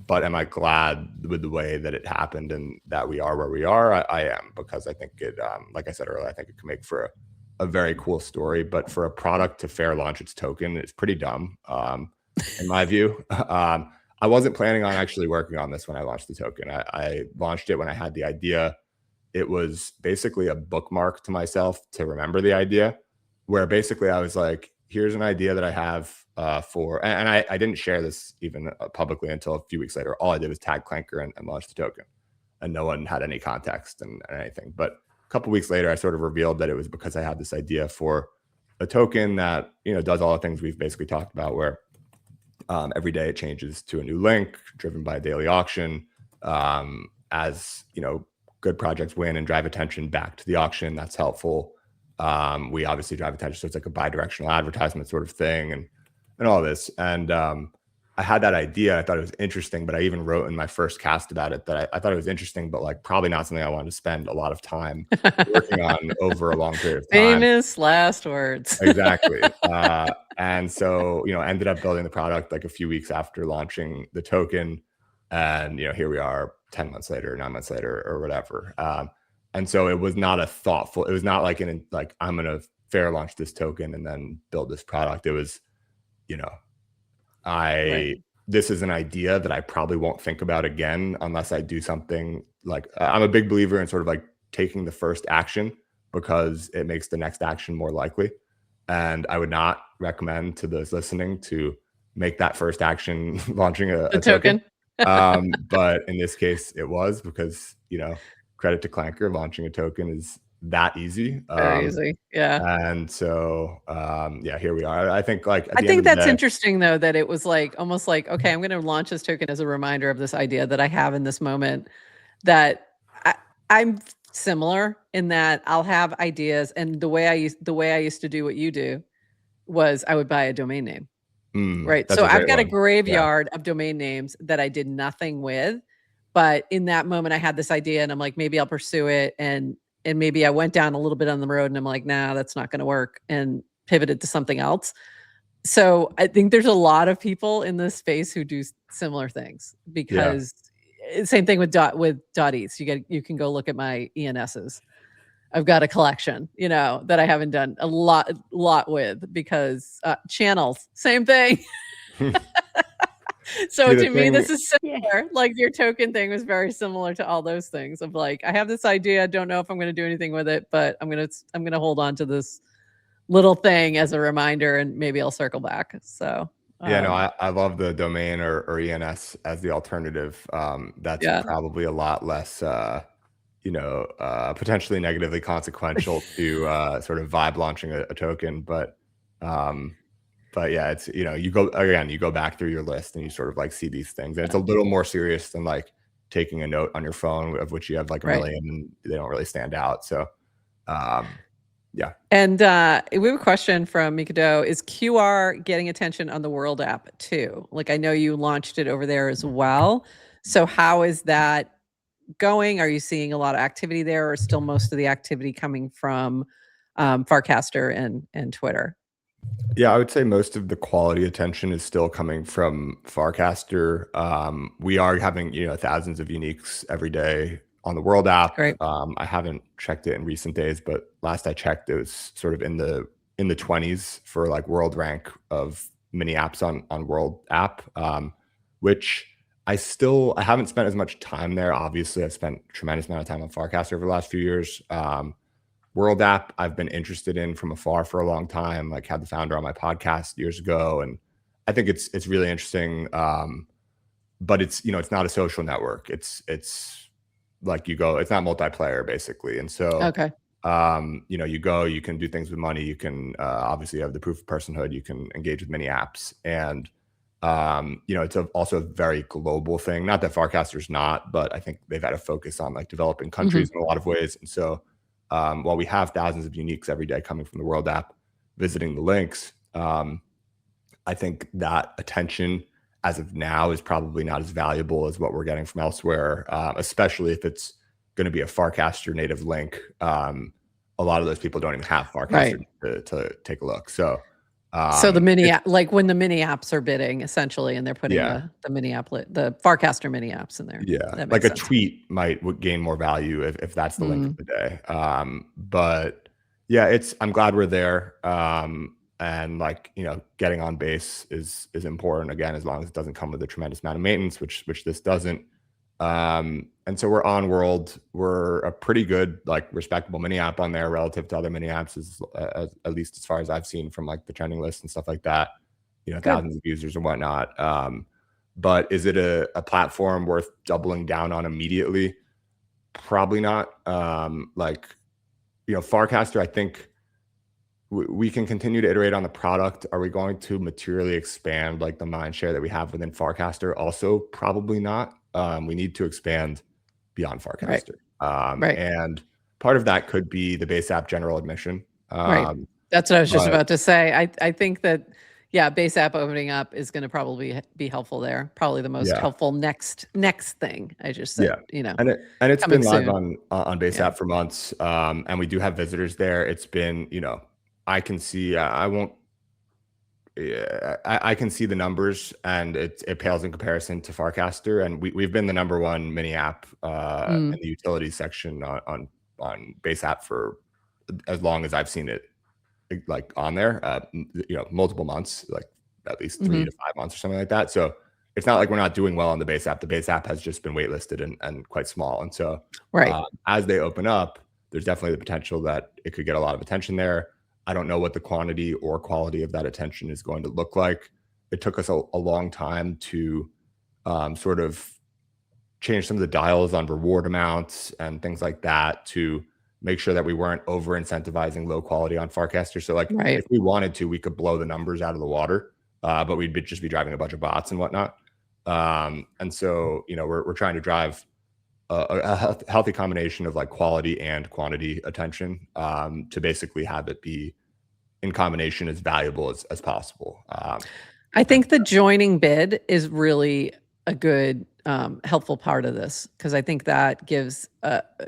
But am I glad with the way that it happened and that we are where we are? I am, because I think it, like I said earlier, I think it can make for a very cool story. But for a product to fair launch its token, it's pretty dumb, in my view. I wasn't planning on actually working on this when I launched the token. I launched it when I had the idea. It was basically a bookmark to myself to remember the idea, where basically I was like, here's an idea that I have and I didn't share this even publicly until a few weeks later. All I did was tag Clanker and launch the token, and no one had any context and anything. But a couple weeks later, I sort of revealed that it was because I had this idea for a token that, does all the things we've basically talked about, where every day it changes to a new link driven by a daily auction. As good projects win and drive attention back to the auction, that's helpful. We obviously drive attention, so it's like a bi-directional advertisement sort of thing, and all this. And I had that idea. I thought it was interesting, but I even wrote in my first cast about it that I thought it was interesting, but like probably not something I wanted to spend a lot of time working on over a long period of time. Famous last words. Exactly. And so, ended up building the product like a few weeks after launching the token. And, here we are 10 months later, 9 months later, or whatever. And so it was not it was not like I'm going to fair launch this token and then build this product. It was, this is an idea that I probably won't think about again unless I do something like, I'm a big believer in sort of like taking the first action, because it makes the next action more likely. And I would not recommend to those listening to make that first action launching a token. But in this case it was, because, credit to Clanker, launching a token is that easy. Very easy. Yeah. And so, here we are. I think that's interesting though, that it was like, almost like, okay, I'm going to launch this token as a reminder of this idea that I have in this moment, that I'm similar in that I'll have ideas. And the way I used to do what you do was I would buy a domain name. Right. So I've got a graveyard of domain names that I did nothing with. But in that moment, I had this idea and I'm like, maybe I'll pursue it. And maybe I went down a little bit on the road and I'm like, nah, that's not going to work, and pivoted to something else. So I think there's a lot of people in this space who do similar things, because same thing with .eth. You can go look at my ENSs. I've got a collection, that I haven't done a lot with, because channels, same thing. So to me, this is similar. Like your token thing was very similar to all those things of like, I have this idea. I don't know if I'm going to do anything with it, but I'm going to hold on to this little thing as a reminder, and maybe I'll circle back. So I love the domain or ENS as the alternative. That's probably a lot less, potentially negatively consequential to sort of vibe launching a token. But yeah, it's, you go back through your list and you sort of like see these things, and it's a little more serious than like taking a note on your phone, of which you have like a million, and they don't really stand out. So, yeah. And we have a question from Mikado. Is QR getting attention on the World app too? Like, I know you launched it over there as well. So how is that going? Are you seeing a lot of activity there, or still most of the activity coming from Farcaster and Twitter? Yeah, I would say most of the quality attention is still coming from Farcaster. We are having, thousands of uniques every day on the World app. Great. I haven't checked it in recent days, but last I checked, it was sort of in the 20s for like world rank of mini apps on World app, which I haven't spent as much time there. Obviously, I've spent a tremendous amount of time on Farcaster over the last few years. World app I've been interested in from afar for a long time, like had the founder on my podcast years ago. And I think it's really interesting. But it's not a social network. It's like it's not multiplayer basically. And so, okay. You can do things with money. You can obviously have the proof of personhood. You can engage with many apps. And, it's also a very global thing. Not that Farcaster's not, but I think they've had a focus on like developing countries in a lot of ways. And so, while we have thousands of uniques every day coming from the World app, visiting the links, I think that attention as of now is probably not as valuable as what we're getting from elsewhere, especially if it's going to be a Farcaster native link. A lot of those people don't even have Farcaster to take a look. So, the mini app, like when the mini apps are bidding essentially, and they're putting the mini app, the Farcaster mini apps in there. Yeah, like a tweet would gain more value if that's the link of the day. But yeah, I'm glad we're there. And like, getting on base is important, again, as long as it doesn't come with a tremendous amount of maintenance, which this doesn't. And so we're on World. We're a pretty good, like, respectable mini app on there relative to other mini apps, at least as far as I've seen from like the trending lists and stuff like that. Thousands of users and whatnot. But is it a platform worth doubling down on immediately? Probably not. Farcaster, I think we can continue to iterate on the product. Are we going to materially expand like the mind share that we have within Farcaster? Also, probably not. We need to expand beyond Farcaster. And part of that could be the base app general admission. That's what I was just about to say. I think that, base app opening up is going to probably be helpful there. Probably the most helpful next thing. I just said, and it's been live on base app for months. And we do have visitors there. It's been, I can see, I can see the numbers, and it pales in comparison to Farcaster. And we've been the #1 mini app in the utilities section on base app for as long as I've seen it, like on there, multiple months, like at least 3 to 5 months or something like that. So it's not like we're not doing well on the base app. The base app has just been waitlisted and quite small. And so as they open up, there's definitely the potential that it could get a lot of attention there. I don't know what the quantity or quality of that attention is going to look like. It took us a long time to sort of change some of the dials on reward amounts and things like that to make sure that we weren't over incentivizing low quality on Farcaster. So like if we wanted to, we could blow the numbers out of the water, but we'd just be driving a bunch of bots and whatnot. And so, we're trying to drive a healthy combination of like quality and quantity attention to basically have it be in combination as valuable as possible. I think the joining bid is really a good helpful part of this, because I think that gives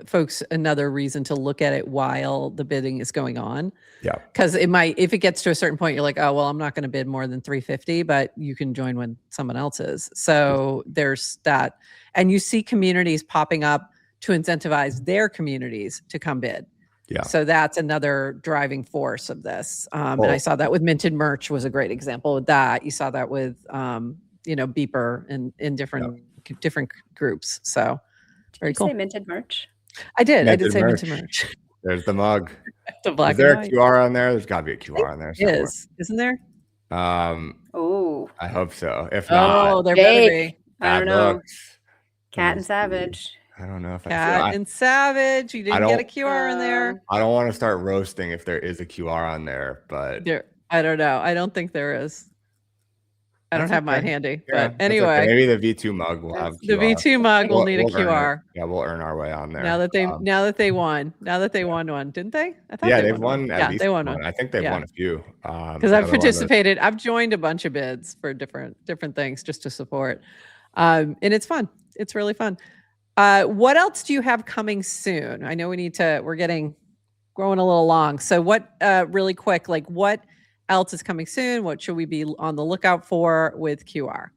folks another reason to look at it while the bidding is going on. Yeah, because it might, if it gets to a certain point, you're like, oh well, I'm not going to bid more than 350, but you can join when someone else is. So there's that, and you see communities popping up to incentivize their communities to come bid. Yeah. So that's another driving force of this. And I saw that with Minted Merch was a great example of that. You saw that with Beeper in different groups. So very cool. Did you say Minted Merch? I did. I did say Minted Merch. There's the mug. The black is there a QR on there? There's got to be a QR on there somewhere. Isn't there? Oh, I hope so. If not, there better be. I don't know. Cat and Savage. I don't know if Cat and Savage. You didn't get a QR in there. I don't want to start roasting if there is a QR on there, but I don't know. I don't think there is. I don't have mine handy, but anyway, okay. Maybe the V2 mug will have the QR. V2 mug will need a QR. We'll earn our way on there. Now that they won one, didn't they? I thought they've won. They won one. I think they've won a few. Because I've participated. I've joined a bunch of bids for different things just to support, and it's fun. It's really fun. What else do you have coming soon? I know we're getting growing a little long. So what, really quick, like what else is coming soon? What should we be on the lookout for with QR?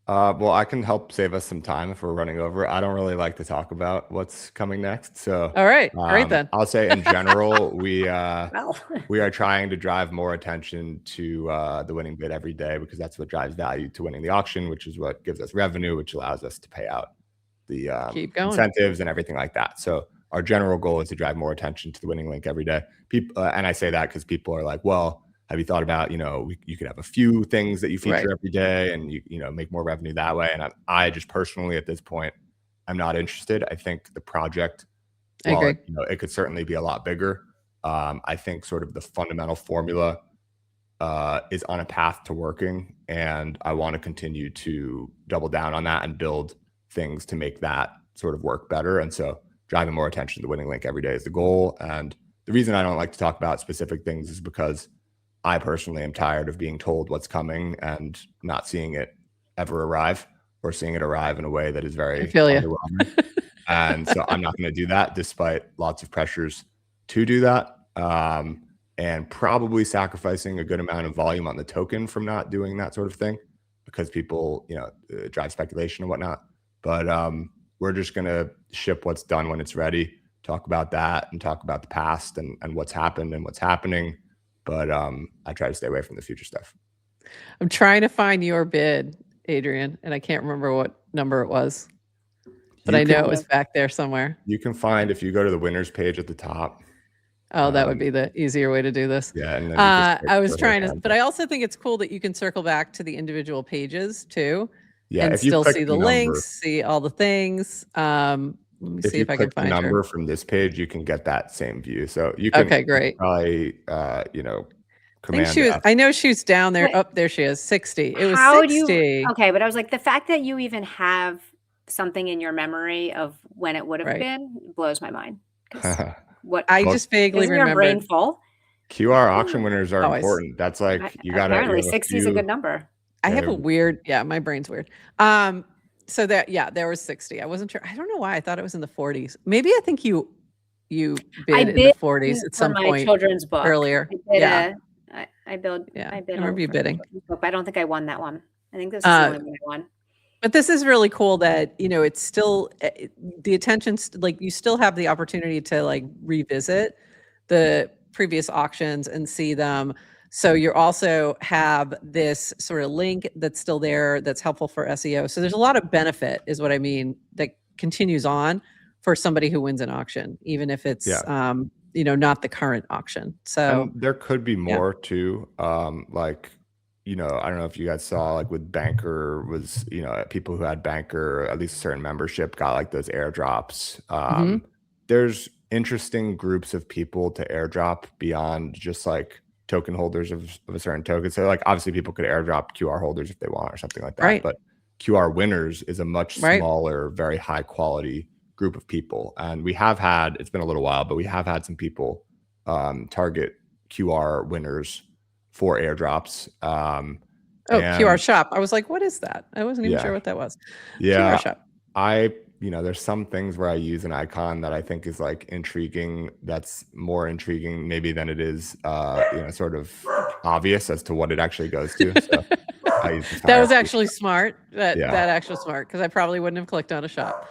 Well, I can help save us some time if we're running over. I don't really like to talk about what's coming next. So, all right, great then. I'll say in general, we Well, we are trying to drive more attention to the winning bid every day, because that's what drives value to winning the auction, which is what gives us revenue, which allows us to pay out the incentives and everything like that. So our general goal is to drive more attention to the winning link every day. People, and I say that because people are like, well, have you thought about, you could have a few things that you feature every day and you make more revenue that way? And I just personally at this point, I'm not interested. I think the project, while it could certainly be a lot bigger, I think sort of the fundamental formula is on a path to working, and I want to continue to double down on that and build things to make that sort of work better. And so driving more attention to the winning link every day is the goal. And the reason I don't like to talk about specific things is because I personally am tired of being told what's coming and not seeing it ever arrive, or seeing it arrive in a way that is very underwhelming. And so I'm not going to do that, despite lots of pressures to do that, and probably sacrificing a good amount of volume on the token from not doing that sort of thing, because people, drive speculation and whatnot. But we're just going to ship what's done when it's ready, talk about that and talk about the past and what's happened and what's happening. But I try to stay away from the future stuff. I'm trying to find your bid, Adrian, and I can't remember what number it was, but I know it was back there somewhere. You can find, if you go to the winners page at the top. Oh, that would be the easier way to do this. Yeah. And then I was trying to, but I also think it's cool that you can circle back to the individual pages too. Yeah. And still see the links, see all the things. Let me see if I can find the number from this page, you can get that same view. So you can great. Probably I know she's down there. Oh, there she is. 60. It was 60. Okay, but I was like, the fact that you even have something in your memory of when it would have been blows my mind. I just vaguely remember. Your brain full? QR auction winners are important. That's like apparently 60 is a good number. I have a weird, my brain's weird. So that, there was 60. I wasn't sure. I don't know why I thought it was in the 40s. Maybe I think you bid in the 40s at some point. Children's book earlier. I bid. I remember you bidding. Book, but I don't think I won that one. I think this is the only one I won. But this is really cool that, it's still the attention's like you still have the opportunity to like revisit the previous auctions and see them. So you also have this sort of link that's still there that's helpful for SEO. So there's a lot of benefit, is what I mean, that continues on for somebody who wins an auction, even if it's not the current auction. So and there could be more too. I don't know if you guys saw, like with Banker was, people who had Banker, at least a certain membership, got like those airdrops. There's interesting groups of people to airdrop beyond just like token holders of a certain token. So like obviously people could airdrop QR holders if they want or something like that. But QR winners is a much smaller, very high quality group of people. And we have had, it's been a little while, but we have had some people target QR winners for airdrops. QR shop. I was like, what is that? I wasn't even sure what that was. Yeah. QR shop. There's some things where I use an icon that I think is like intriguing. That's more intriguing maybe than it is, sort of obvious as to what it actually goes to. So I use that was actually smart. That actually smart, because I probably wouldn't have clicked on a shop.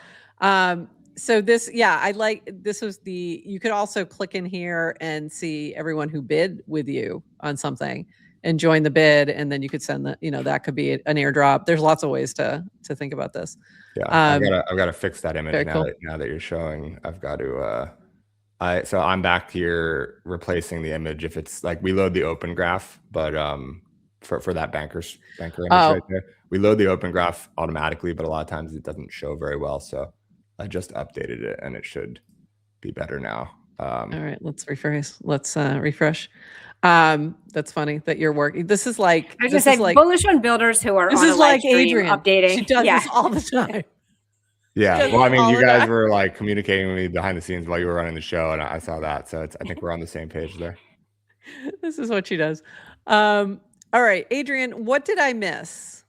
So this, you could also click in here and see everyone who bid with you on something and join the bid. And then you could send that could be an airdrop. There's lots of ways to think about this. Yeah. I've got to fix that image now that you're showing. I've got to, so I'm back here replacing the image. If it's like, we load the open graph, but, for that banker image right there, we load the open graph automatically, but a lot of times it doesn't show very well. So I just updated it and it should be better now. All right, let's refresh. That's funny that you're working. This is like, I was just like bullish on builders who are on a live stream Adrian updating. She does this all the time. Yeah. Well, I mean, you guys were like communicating with me behind the scenes while you were running the show, and I saw that. So I think we're on the same page there. This is what she does. All right, Adrian, what did I miss?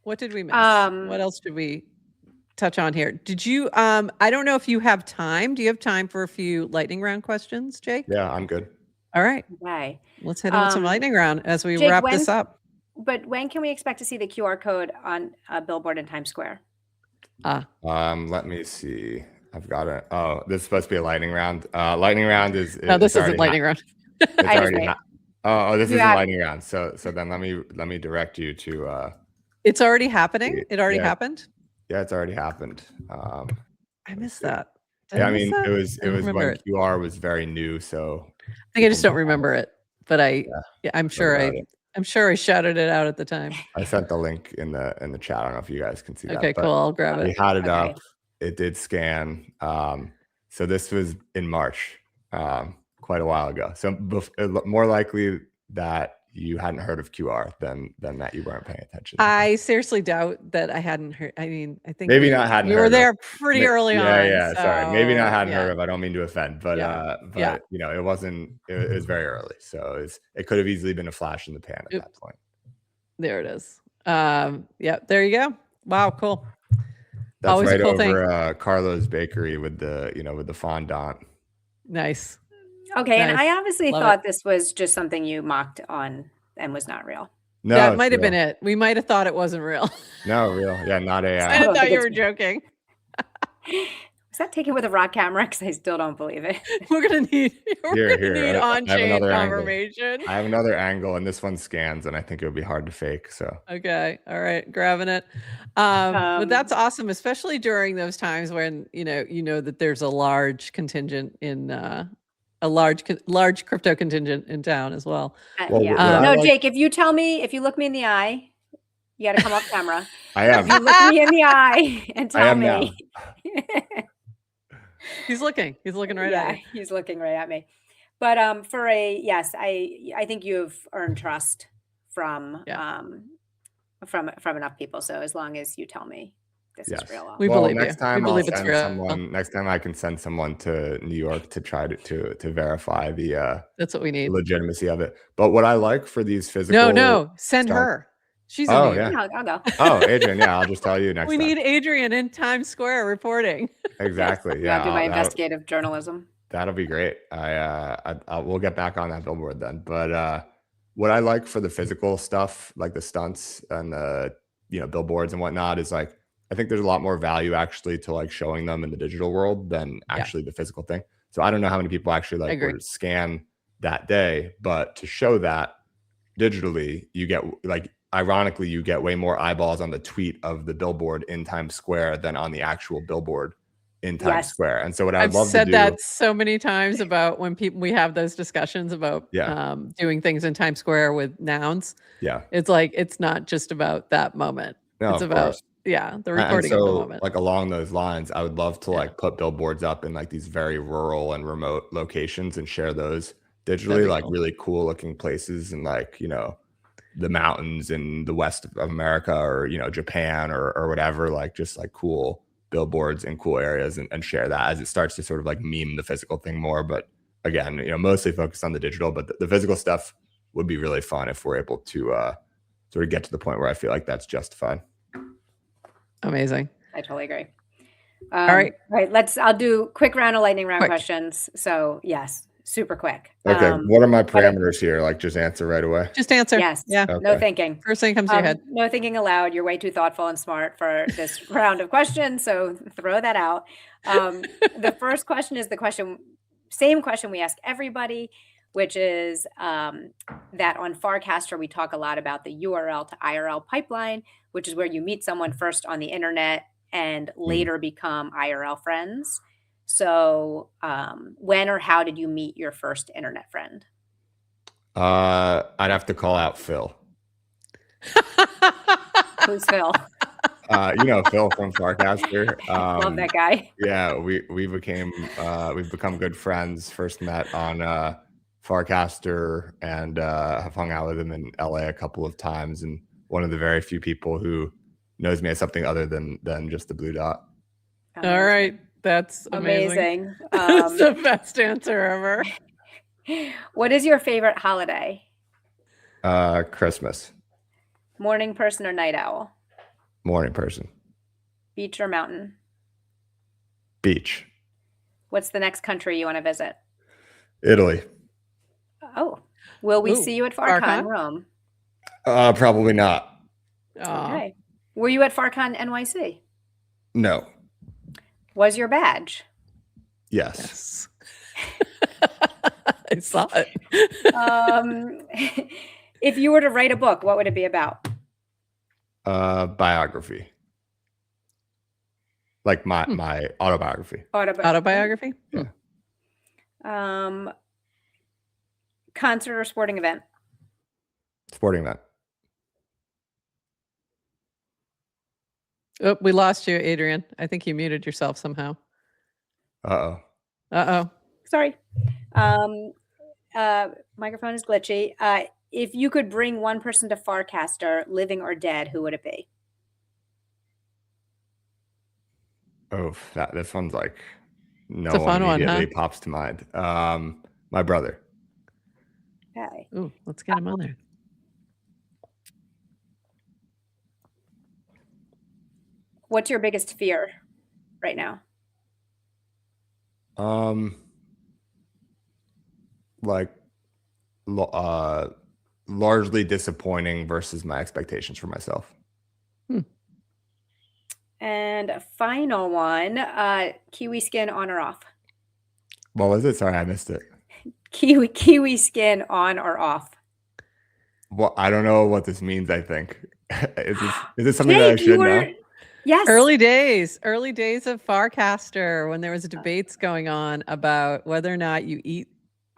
What did we miss? What else should we touch on here. Did you, I don't know if you have time. Do you have time for a few lightning round questions, Jake? Yeah, I'm good. All right. Okay. Let's hit them with some lightning round as we Jake, wrap this up. But when can we expect to see the QR code on a billboard in Times Square? Let me see. I've got it. Oh, this is supposed to be a lightning round. Lightning round is no, this isn't lightning round. It's already this is a lightning round. So then let me direct you to it's already happening. It already happened. Yeah, it's already happened. I missed that. Yeah, I mean it was when QR was very new, so I think I just don't remember it. But I'm sure I shouted it out at the time. I sent the link in the chat. I don't know if you guys can see that. Okay, cool. I'll grab it. We had it up. It did scan. So this was in March, quite a while ago. So more likely that you hadn't heard of QR than that you weren't paying attention. I seriously doubt that I hadn't heard. I mean, I think maybe not hadn't. You were there pretty early on. Yeah. So, sorry, maybe not hadn't heard of. I don't mean to offend, but you know, it wasn't. It was very early, so it could have easily been a flash in the pan at that point. There it is. Yeah, there you go. Wow, cool. That's always right a cool over Carlo's Bakery with the fondant. Nice. Okay, nice. And I obviously thought this was just something you mocked on and was not real. No, that might have been it. We might have thought it wasn't real. No, real. Yeah, not AI. I thought you were joking. Was that taken with a raw camera? Because I still don't believe it. We're gonna need on-chain confirmation. Angle. I have another angle, and this one scans, and I think it would be hard to fake. So okay, all right, grabbing it. But that's awesome, especially during those times when you know that there's a large contingent in a large crypto contingent in town as well. No, Jake, if you look me in the eye, you got to come off camera. I am. If you look me in the eye and tell me. He's looking right at me. He's looking right at me. But I think you've earned trust from enough people. So as long as you tell me this is real, we believe next time we believe it's real. Next time I can send someone to New York to try to verify the that's what we need, legitimacy of it. But what I like for these physical send her. She's I'll go. Oh, Adrian, yeah, I'll just tell you next time. We need Adrian in Times Square reporting. Exactly. Yeah, I'll do my investigative journalism. That'll be great. We'll get back on that billboard then. But what I like for the physical stuff, like the stunts and the billboards and whatnot, is like I think there's a lot more value actually to like showing them in the digital world than actually the physical thing. So I don't know how many people actually would scan that day, but to show that digitally, you get ironically, you get way more eyeballs on the tweet of the billboard in Times Square than on the actual billboard in Times Square. And so what I've said that so many times about when we have those discussions about doing things in Times Square with nouns. Yeah. It's like, it's not just about that moment. No, it's about, the recording of the moment. Like along those lines, I would love to like put billboards up in like these very rural and remote locations and share those digitally, like really cool looking places and like, the mountains in the west of America or Japan or whatever, like just like cool billboards in cool areas and share that as it starts to sort of like meme the physical thing more. But again, mostly focused on the digital, but the physical stuff would be really fun if we're able to sort of get to the point where I feel like that's justified. Amazing. I totally agree. All right. I'll do quick round of lightning round questions. So yes. Super quick. Okay. What are my parameters here? Like just answer right away? Just answer. Yes. Yeah. Okay. No thinking. First thing comes to your head. No thinking aloud. You're way too thoughtful and smart for this round of questions. So throw that out. The first question is same question we ask everybody, which is that on Farcaster, we talk a lot about the URL to IRL pipeline, which is where you meet someone first on the internet and later become IRL friends. So when or how did you meet your first internet friend? I'd have to call out Phil. Who's Phil? Phil from Farcaster. Love that guy. Yeah, we've become good friends. First met on Farcaster and have hung out with him in LA a couple of times, and one of the very few people who knows me as something other than just the blue dot. All right. That's amazing. That's the best answer ever. What is your favorite holiday? Christmas. Morning person or night owl? Morning person. Beach or mountain? Beach. What's the next country you want to visit? Italy. Oh, will we see you at FarCon Rome? Probably not. Okay. Were you at FarCon NYC? No. Was your badge? Yes. I saw it. If you were to write a book, what would it be about? Biography. Like my autobiography. Autobiography? Yeah. Concert or sporting event? Sporting event. Oh, we lost you, Adrian. I think you muted yourself somehow. Uh-oh. Sorry. Microphone is glitchy. If you could bring one person to Farcaster, living or dead, who would it be? Oh, this one's like no one immediately pops to mind. My brother. Okay. Ooh, let's get him on there. What's your biggest fear right now? Largely disappointing versus my expectations for myself. And a final one, kiwi skin on or off? What was it? Sorry, I missed it. Kiwi skin on or off? Well, I don't know what this means, I think. Is this something that I should know? Yes. Early days of Farcaster, when there was debates going on about whether or not you eat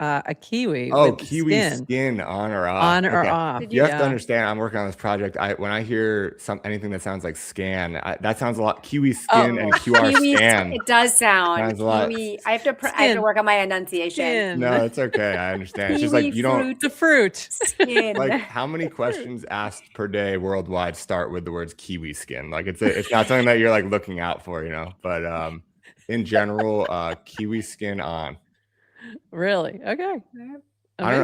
a kiwi. Oh, kiwi skin on or off. On or off. You have to understand, I'm working on this project. When I hear anything that sounds like scan, that sounds a lot. Kiwi skin and QR scan. It does sound. Kiwi. I have to work on my enunciation. Skin. No, it's okay. I understand. It's just like you don't. The fruit. Skin. Like how many questions asked per day worldwide start with the words kiwi skin? Like it's not something that you're like looking out for, you know. But in general, kiwi skin on. Really? Okay. I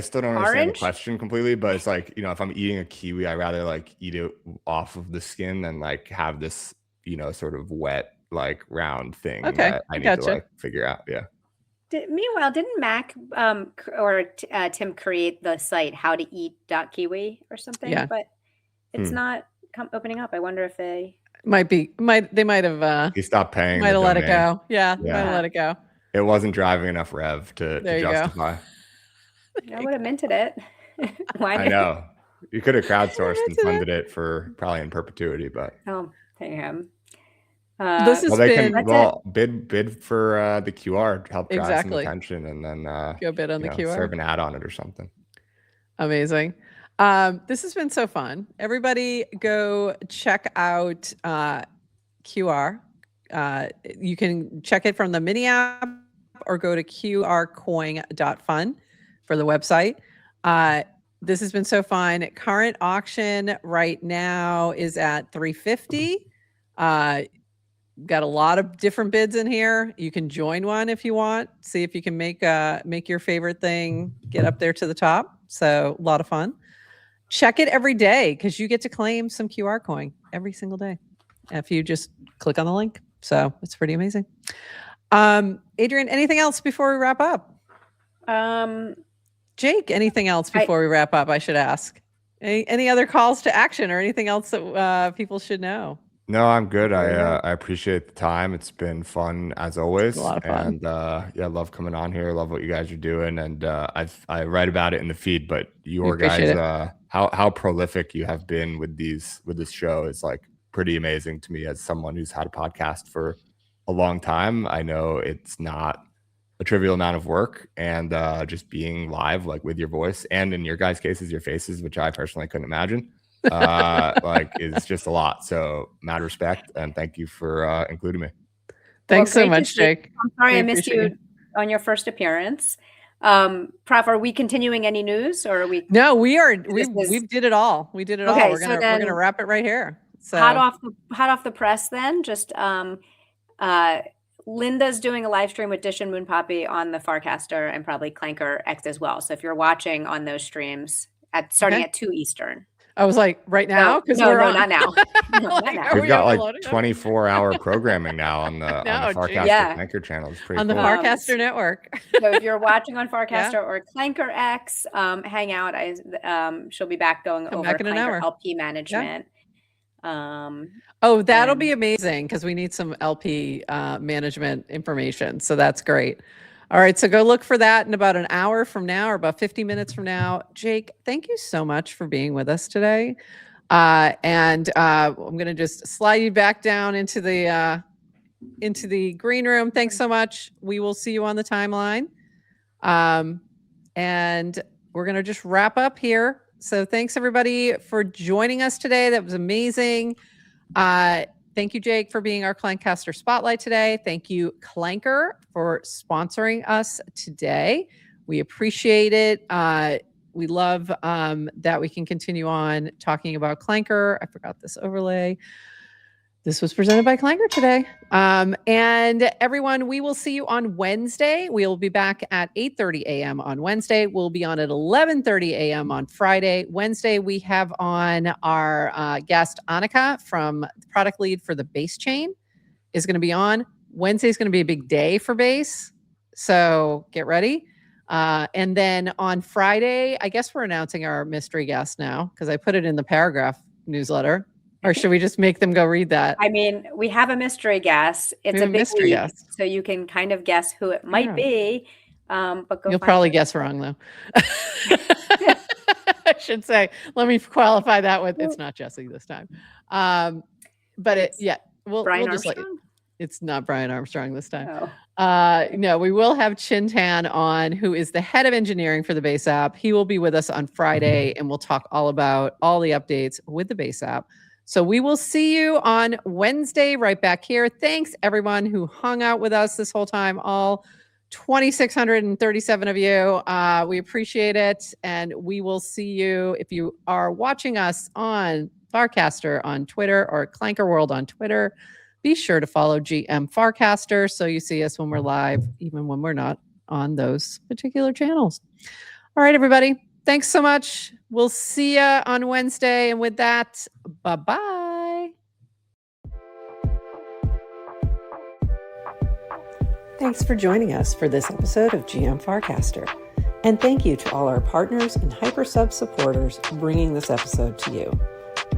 still don't understand the question completely, but it's like, you know, if I'm eating a kiwi, I rather like eat it off of the skin than like have this, you know, sort of wet, like round thing that I need to like figure out. Yeah. Meanwhile, didn't Mac or Tim create the site howtoeat.kiwi or something? Yeah. But it's not opening up. I wonder if they might have he stopped paying. Might have let it go. Yeah. Might have let it go. It wasn't driving enough rev to justify. I would have minted it. I know. You could have crowdsourced and funded it for probably in perpetuity, but pay him. This has bid for the QR to help drive some attention, and then go bid on the QR. Serve an ad on it or something. Amazing. This has been so fun. Everybody go check out QR. You can check it from the mini app or go to QRcoin.fun for the website. This has been so fun. Current auction right now is at $350. Got a lot of different bids in here. You can join one if you want. See if you can make your favorite thing get up there to the top. So a lot of fun. Check it every day because you get to claim some QR coin every single day if you just click on the link. So it's pretty amazing. Adrian, anything else before we wrap up? Jake, anything else before we wrap up? I should ask. Any other calls to action or anything else that people should know? No, I'm good. I appreciate the time. It's been fun as always. A lot of fun. And love coming on here. Love what you guys are doing. And I write about it in the feed, but your guys, how prolific you have been with this show is like pretty amazing to me as someone who's had a podcast for a long time. I know it's not a trivial amount of work, and just being live, like with your voice, and in your guys' cases, your faces, which I personally couldn't imagine, like is just a lot. So mad respect, and thank you for including me. Thanks so much, Jake. I'm sorry I missed you on your first appearance. Prof, are we continuing any news, or are we? No, we are. We did it all. We did it all. We're gonna wrap it right here. So hot off the press then. Just Linda's doing a live stream with Dish and Moon Poppy on the Farcaster and probably Clanker X as well. So if you're watching on those streams starting at 2 Eastern. I was like, right now? No, not now. No, Like, not now. We've got like 24-hour programming now on the Farcaster Yeah. Clanker channel. It's pretty on the cool. Farcaster network. So if you're watching on Farcaster or Clanker X, hang out. She'll be back going over back in an hour. Clanker LP management. Oh, that'll be amazing because we need some LP management information. So that's great. All right, so go look for that in about an hour from now or about 50 minutes from now. Jake, thank you so much for being with us today. And I'm going to just slide you back down into the green room. Thanks so much. We will see you on the timeline. And we're going to just wrap up here. So thanks everybody for joining us today. That was amazing. Thank you, Jake, for being our Clancaster Spotlight today. Thank you, Clanker, for sponsoring us today. We appreciate it. We love that we can continue on talking about Clanker. I forgot this overlay. This was presented by Clanker today. And everyone, we will see you on Wednesday. We will be back at 8:30 a.m. on Wednesday. We'll be on at 11:30 a.m. on Friday. Wednesday, we have on our guest, Annika, from the product lead for the base chain, is going to be on. Wednesday is going to be a big day for base. So get ready. And then on Friday, I guess we're announcing our mystery guest now because I put it in the paragraph newsletter. Or should we just make them go read that? I mean, we have a mystery guest. It's a big mystery week, guest. so you can kind of guess who it might be. But You'll probably guess wrong, though. I should say, let me qualify that with it's not Jesse this time. But we'll just let you. It's not Brian Armstrong this time. Oh. No, we will have Chin Tan on, who is the head of engineering for the base app. He will be with us on Friday, and we'll talk all about all the updates with the base app. So we will see you on Wednesday right back here. Thanks, everyone who hung out with us this whole time, all 2,637 of you. We appreciate it. And we will see you if you are watching us on Farcaster on Twitter or Clanker World on Twitter. Be sure to follow GM Farcaster so you see us when we're live, even when we're not on those particular channels. All right, everybody. Thanks so much. We'll see you on Wednesday. And with that, bye-bye. Thanks for joining us for this episode of GM Farcaster. And thank you to all our partners and HyperSub supporters bringing this episode to you.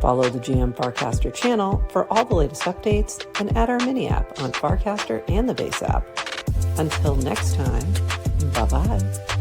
Follow the GM Farcaster channel for all the latest updates and add our mini app on Farcaster and the base app. Until next time, bye-bye.